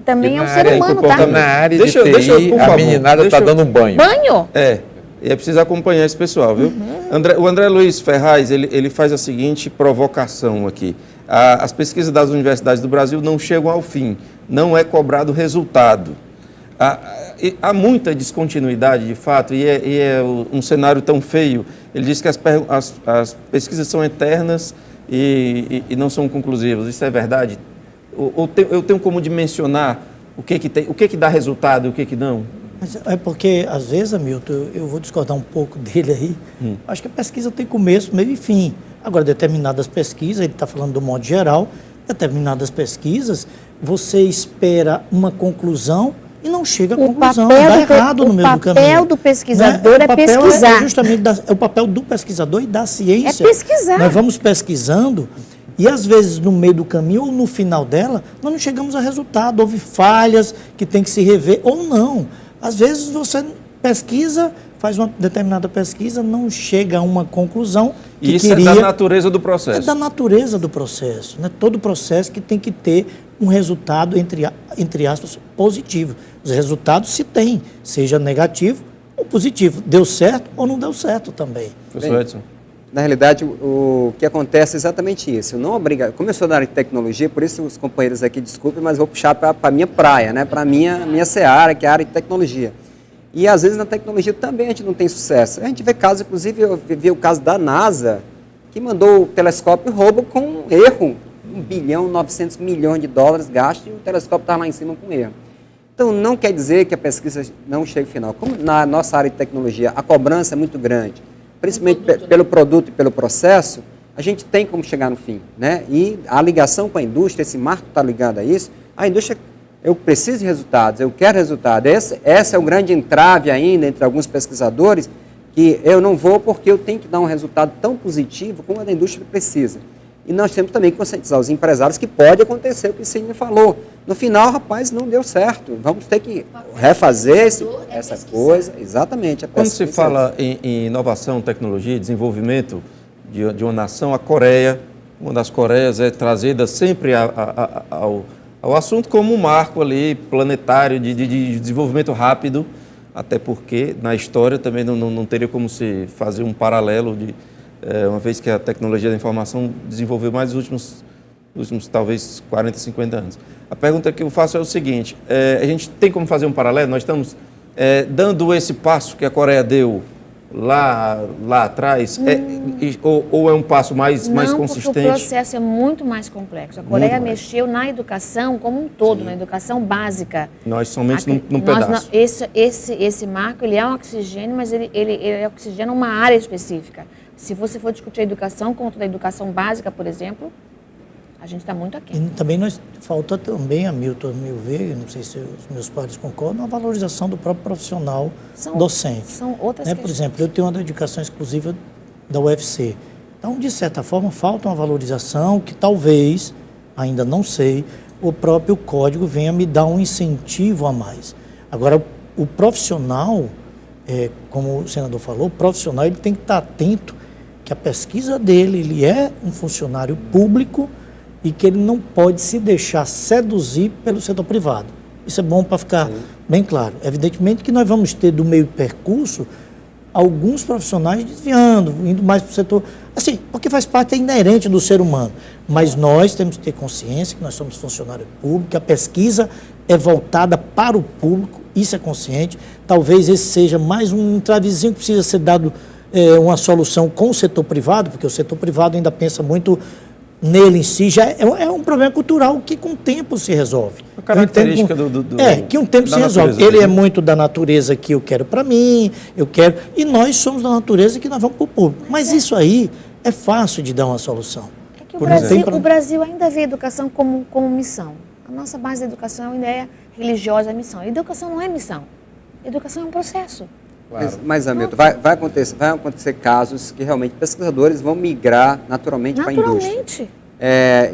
também é o ser humano, tá? Na área Deixa de eu, TI, por a favor, meninada está dando um banho. Banho? E é preciso acompanhar esse pessoal, viu? O André Luiz Ferraz, ele faz a seguinte provocação aqui. As pesquisas das universidades do Brasil não chegam ao fim, não é cobrado resultado. Há muita descontinuidade, de fato, e é um cenário tão feio. Ele diz que as pesquisas são eternas e não são conclusivas. Isso é verdade? Eu tenho como dimensionar o que dá resultado e o que não? Mas é porque, às vezes, Hamilton, eu vou discordar um pouco dele aí. Acho que a pesquisa tem começo, meio e fim. Agora, determinadas pesquisas, ele está falando do modo geral, determinadas pesquisas, você espera uma conclusão e não chega à conclusão, dá errado no meio do caminho. O papel do pesquisador é pesquisar. É justamente o papel do pesquisador e da ciência. É pesquisar. Nós vamos pesquisando e, às vezes, no meio do caminho ou no final dela, nós não chegamos a resultado. Houve falhas que tem que se rever ou não. Às vezes, você pesquisa, faz uma determinada pesquisa, não chega a uma conclusão que isso queria. É da natureza do processo. É da natureza do processo. Né? Todo processo que tem que ter um resultado, entre aspas, positivo. Os resultados se tem, seja negativo ou positivo. Deu certo ou não deu certo também. Professor Edson. Na realidade, o que acontece é exatamente isso. Não obriga. Como eu sou da área de tecnologia, por isso os companheiros aqui, desculpem, mas vou puxar para a minha praia, né? Para a minha seara, que é a área de tecnologia. E às vezes na tecnologia também a gente não tem sucesso. A gente vê casos, inclusive eu vi o caso da NASA, que mandou o telescópio Hubble com um erro. 1 bilhão, 900 milhões de dólares gasto e o telescópio está lá em cima com erro. Então não quer dizer que a pesquisa não chegue ao final. Como na nossa área de tecnologia a cobrança é muito grande, principalmente pelo produto e pelo processo, a gente tem como chegar no fim, né? E a ligação com a indústria, esse marco está ligado a isso, a indústria, eu preciso de resultados, eu quero resultados. Esse é o grande entrave ainda entre alguns pesquisadores, que eu não vou porque eu tenho que dar um resultado tão positivo como a da indústria precisa. E nós temos também que conscientizar os empresários que pode acontecer o que o Sidney falou. No final, rapaz, não deu certo. Vamos ter que refazer essa coisa. Exatamente. Quando se fala em inovação, tecnologia, desenvolvimento de uma nação, a Coreia, uma das Coreias é trazida sempre ao assunto como um marco ali planetário de desenvolvimento rápido, até porque na história também não teria como se fazer um paralelo uma vez que a tecnologia da informação desenvolveu mais nos últimos talvez 40, 50 anos. A pergunta que eu faço é o seguinte, a gente tem como fazer um paralelo? Nós estamos dando esse passo que a Coreia deu lá atrás, ou é um passo mais consistente? Não, porque o processo é muito mais complexo. A Coreia mexeu na educação como um todo, na educação básica. Nós somente num pedaço. Esse marco, ele é um oxigênio, mas ele oxigena uma área específica. Se você for discutir a educação, como toda a educação básica, por exemplo, a gente está muito aquém. E também falta também, Hamilton, a meu ver, não sei se os meus pares concordam, a valorização do próprio profissional docente. São outras questões. Por exemplo, eu tenho uma dedicação exclusiva da UFC. Então, de certa forma, falta uma valorização que talvez, ainda não sei, o próprio código venha me dar um incentivo a mais. Agora, o profissional, como o senador falou, o profissional ele tem que estar atento que a pesquisa dele, ele é um funcionário público e que ele não pode se deixar seduzir pelo setor privado. Isso é bom para ficar bem claro. Evidentemente que nós vamos ter do meio percurso alguns profissionais desviando, indo mais para o setor, assim, porque faz parte, é inerente do ser humano. Mas nós temos que ter consciência que nós somos funcionário público, que a pesquisa é voltada para o público, isso é consciente. Talvez esse seja mais um entravezinho que precisa ser dado uma solução com o setor privado, porque o setor privado ainda pensa muito nele em si, já é um problema cultural que com o tempo se resolve. A característica que um tempo se resolve. Ele é muito da natureza que eu quero para mim, e nós somos da natureza que nós vamos para o público. Mas isso aí é fácil de dar uma solução. É que o Brasil ainda vê a educação como missão. A nossa base da educação ainda é religiosa, a missão. A educação não é missão. A educação é um processo. Claro. Mas Hamilton, vai acontecer casos que realmente pesquisadores vão migrar naturalmente para a indústria.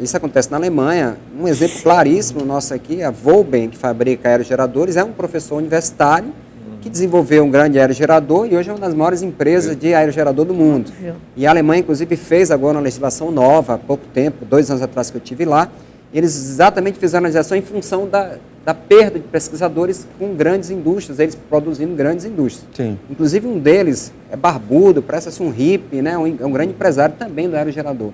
Isso acontece na Alemanha. Um exemplo claríssimo nosso aqui, a Volben, que fabrica aerogeradores, é um professor universitário que desenvolveu um grande aerogerador e hoje é uma das maiores empresas de aerogerador do mundo. E a Alemanha, inclusive, fez agora uma legislação nova, há pouco tempo, 2 anos atrás que eu estive lá. Eles exatamente fizeram a legislação em função da perda de pesquisadores com grandes indústrias, eles produzindo grandes indústrias. Sim. Inclusive um deles é barbudo, parece um hippie, né? É um grande empresário também do aerogerador.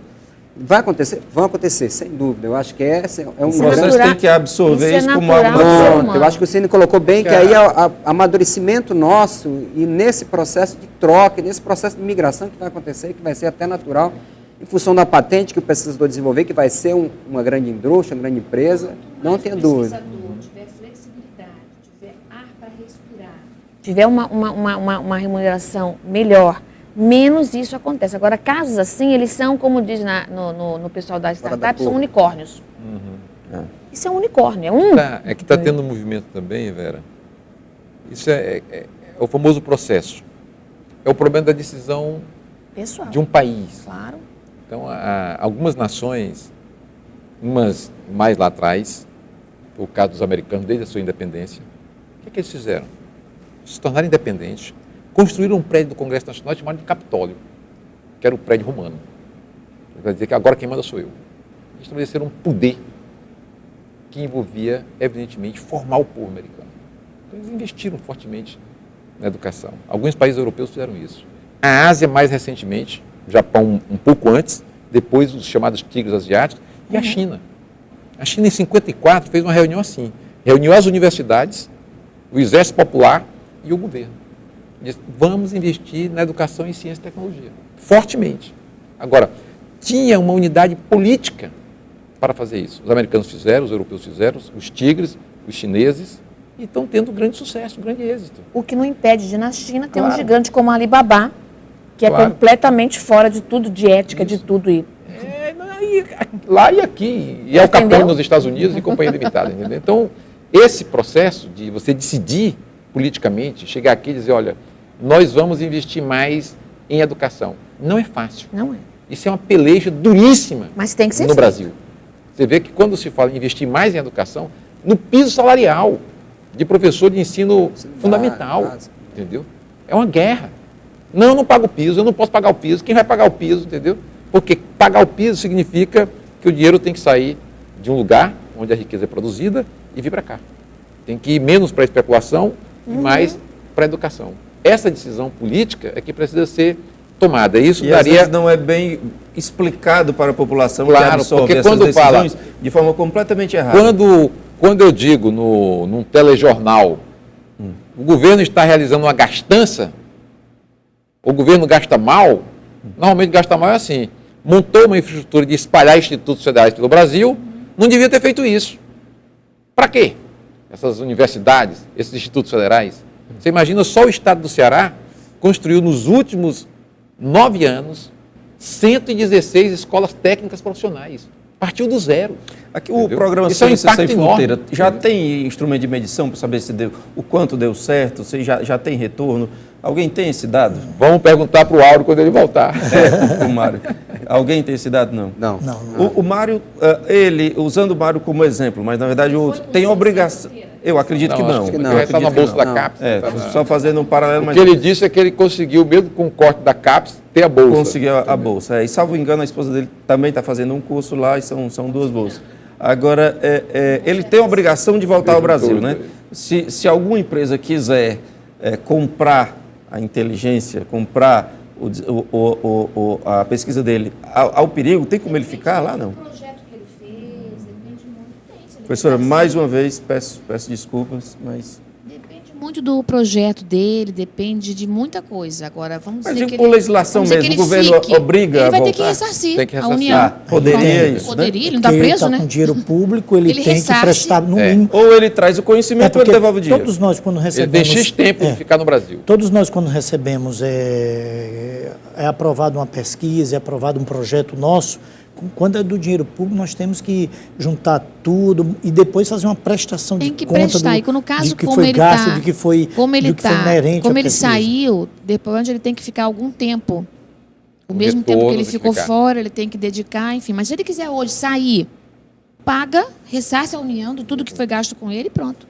Vai acontecer? Vão acontecer, sem dúvida. Eu acho que é um Vocês têm que absorver isso como algo natural. Eu acho que o Cine colocou bem que aí é o amadurecimento nosso e nesse processo de troca, nesse processo de migração que vai acontecer, que vai ser até natural, em função da patente que o pesquisador desenvolver, que vai ser uma grande indústria, uma grande empresa, não tenha dúvida. Se o pesquisador tiver flexibilidade, tiver ar para respirar, tiver uma remuneração melhor, menos isso acontece. Agora, casos assim, eles são, como diz no pessoal das startups, são unicórnios. Isso é um unicórnio, É que está tendo um movimento também, Vera. Isso é o famoso processo. É o problema da decisão pessoal de um país. Claro. Então, algumas nações, umas mais lá atrás, o caso dos americanos, desde a sua independência, o que eles fizeram? Se tornaram independentes, construíram um prédio do Congresso Nacional chamado de Capitólio, que era o prédio romano. Quer dizer que agora quem manda sou eu. Eles estabeleceram um poder que envolvia, evidentemente, formar o povo americano. Então, eles investiram fortemente na educação. Alguns países europeus fizeram isso. A Ásia, mais recentemente, o Japão um pouco antes, depois os chamados tigres asiáticos, e a China. A China, em 1954, fez uma reunião assim. Reuniu as universidades, o exército popular e o governo. Disse, vamos investir na educação em ciência e tecnologia. Fortemente. Agora, tinha uma unidade política para fazer isso. Os americanos fizeram, os europeus fizeram, os tigres, os chineses, e estão tendo grande sucesso, grande êxito. O que não impede de, na China, ter um gigante como a Alibaba, que é completamente fora de tudo, de ética, de tudo. Lá e aqui, e é o Capone nos Estados Unidos e companhia limitada, entendeu? Então, esse processo de você decidir politicamente, chegar aqui e dizer, olha, nós vamos investir mais em educação, não é fácil. Não é. Isso é uma peleja duríssima. Mas tem que ser no Brasil. Você vê que quando se fala em investir mais em educação, no piso salarial de professor de ensino fundamental, entendeu? É uma guerra. Não, eu não pago o piso, eu não posso pagar o piso. Quem vai pagar o piso, entendeu? Porque pagar o piso significa que o dinheiro tem que sair de um lugar onde a riqueza é produzida e vir para cá. Tem que ir menos para a especulação e mais para a educação. Essa decisão política é que precisa ser tomada. Isso às vezes não é bem explicado para a população, claro, que absorve porque essas quando decisões de forma completamente errada. Quando eu digo num telejornal, o governo está realizando uma gastança, o governo gasta mal, normalmente gasta mal é assim, montou uma infraestrutura de espalhar institutos federais pelo Brasil, não devia ter feito isso. Para quê? Essas universidades, esses institutos federais. Você imagina, só o estado do Ceará construiu nos últimos 9 anos 116 escolas técnicas profissionais. Partiu do zero. Aqui o programa Ciência Sem Fronteira já tem instrumento de medição para saber se o quanto deu certo, se já tem retorno? Alguém tem esse dado? Vamos perguntar para o Áureo quando ele voltar. O Mário. Alguém tem esse dado? Não. Não. O Mário, ele, usando o Mário como exemplo, mas na verdade tem obrigação. Eu acredito que não. Ele está na bolsa da CAPES. Só fazendo um paralelo. O que ele disse é que ele conseguiu, mesmo com o corte da CAPES, ter a bolsa. Conseguiu a bolsa. E salvo engano, a esposa dele também está fazendo um curso lá e são 2 bolsas. Agora, ele tem a obrigação de voltar ao Brasil, né? Se alguma empresa quiser comprar a inteligência, comprar a pesquisa dele ao perigo, tem como ele ficar lá, não? O projeto que ele fez depende muito. Professora, mais uma vez, peço desculpas, mas... Depende muito do projeto dele, depende de muita coisa. Agora, vamos Mas dizer que por legislação vamos dizer mesmo, que o governo fique. obriga Ele a vai ter voltar? que ressarcir, Tem que a ressarcir. União. Poderia isso, Poderia, ele não Porque está ele preso, está né? com dinheiro público, ele Ele tem ressarce. que prestar no mínimo. Ou ele traz o conhecimento ou ele porque devolve o dinheiro. todos nós, quando Ele recebemos... tem X tempo de ficar no Brasil. Todos nós, quando recebemos, é aprovado uma pesquisa, é aprovado um projeto nosso, quando é do dinheiro público, nós temos que juntar tudo e depois fazer uma prestação Tem de que conta prestar. E no caso, de que como foi ele gasto, tá, de que foi, como ele do que foi tá, inerente como à ele pesquisa. saiu, depois ele tem que ficar algum tempo. O mesmo retorno tempo que ele tem que ficou ficar. fora, ele tem que dedicar, enfim. Mas se ele quiser hoje sair, paga, ressarce a União de tudo que foi gasto com ele e pronto.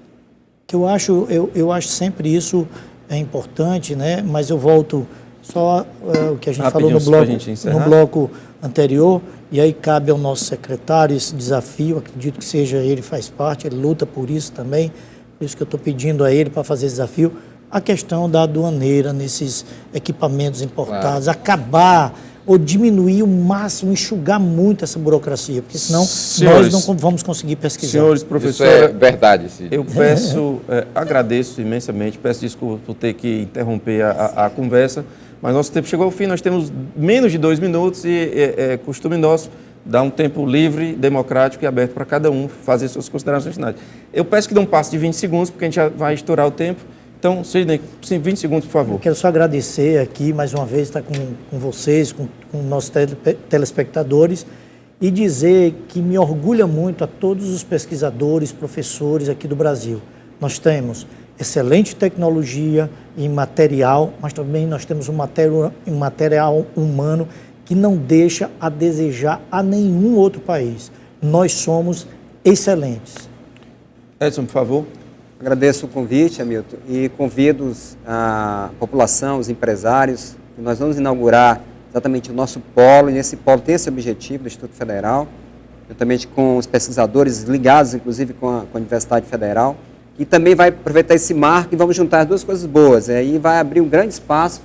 Que eu acho sempre isso é importante, né? Mas eu volto só o que a gente falou Rapidinho, pra gente encerrar. no bloco anterior, e aí cabe ao nosso secretário esse desafio, acredito que seja ele faz parte, ele luta por isso também, por isso que eu estou pedindo a ele para fazer esse desafio, a questão da aduaneira nesses equipamentos importados, acabar ou diminuir o máximo, enxugar muito essa burocracia, porque senão Senhores, nós não vamos conseguir pesquisar. Senhores, Isso é professora, verdade, Cid. eu peço, agradeço imensamente, peço desculpa por ter que interromper a conversa, mas nosso tempo chegou ao fim, nós temos menos de 2 minutos e é costume nosso dar um tempo livre, democrático e aberto para cada um fazer suas considerações finais. Eu peço que dê um passo de 20 segundos, porque a gente já vai estourar o tempo. Então, Sidney, 20 segundos, por favor. Eu quero só agradecer aqui, mais uma vez, estar com vocês, com nossos telespectadores, e dizer que me orgulha muito a todos os pesquisadores, professores aqui do Brasil. Nós temos excelente tecnologia em material, mas também nós temos um material humano que não deixa a desejar a nenhum outro país. Nós somos excelentes. Edson, por favor. Agradeço o convite, Hamilton, e convido a população, os empresários, que nós vamos inaugurar exatamente o nosso polo, e nesse polo tem esse objetivo do Instituto Federal, juntamente com os pesquisadores ligados, inclusive, com a Universidade Federal, que também vai aproveitar esse marco e vamos juntar as duas coisas boas, e aí vai abrir um grande espaço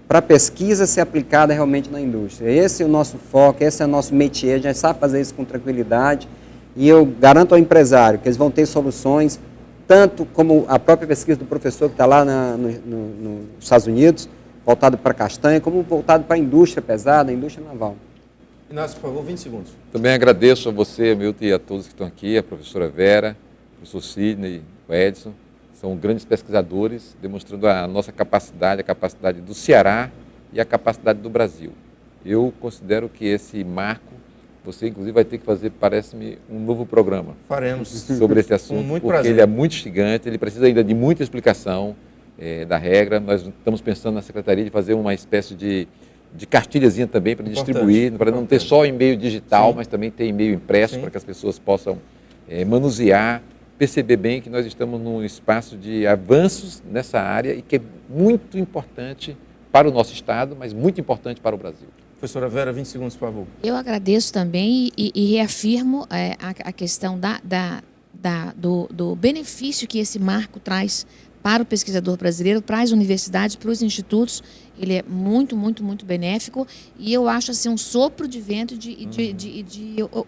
para a pesquisa ser aplicada realmente na indústria. Esse é o nosso foco, esse é o nosso métier, a gente sabe fazer isso com tranquilidade, e eu garanto ao empresário que eles vão ter soluções, tanto como a própria pesquisa do professor que está lá nos Estados Unidos, voltado para a castanha, como voltado para a indústria pesada, a indústria naval. Inácio, por favor, 20 segundos. Também agradeço a você, Hamilton, e a todos que estão aqui, a professora Vera, o professor Sidney, o Edson, são grandes pesquisadores, demonstrando a nossa capacidade, a capacidade do Ceará e a capacidade do Brasil. Eu considero que esse marco, você inclusive vai ter que fazer, parece-me, um novo programa. Faremos. Sobre esse assunto, muito porque prazer. ele é muito instigante, ele precisa ainda de muita explicação da regra. Nós estamos pensando na Secretaria de fazer uma espécie de cartilhazinha também para distribuir, para não ter só e-mail digital, mas também ter e-mail impresso, para que as pessoas possam manusear, perceber bem que nós estamos num espaço de avanços nessa área e que é muito importante para o nosso Estado, mas muito importante para o Brasil. Professora Vera, 20 segundos, por favor. Eu agradeço também e reafirmo a questão do benefício que esse marco traz para o pesquisador brasileiro, para as universidades, para os institutos. Ele é muito, muito, muito benéfico e eu acho assim, um sopro de vento de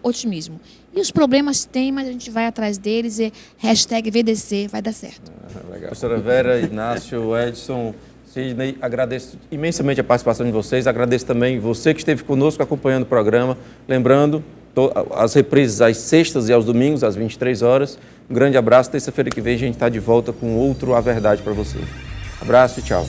otimismo. E os problemas tem, mas a gente vai atrás deles e #VDC vai dar certo. Legal. Professora Vera, Inácio, Edson, Sidney, agradeço imensamente a participação de vocês, agradeço também você que esteve conosco acompanhando o programa, lembrando, as reprises às sextas e aos domingos, às 23 horas. Um grande abraço, terça-feira que vem a gente está de volta com outro A Verdade para você. Abraço e tchau.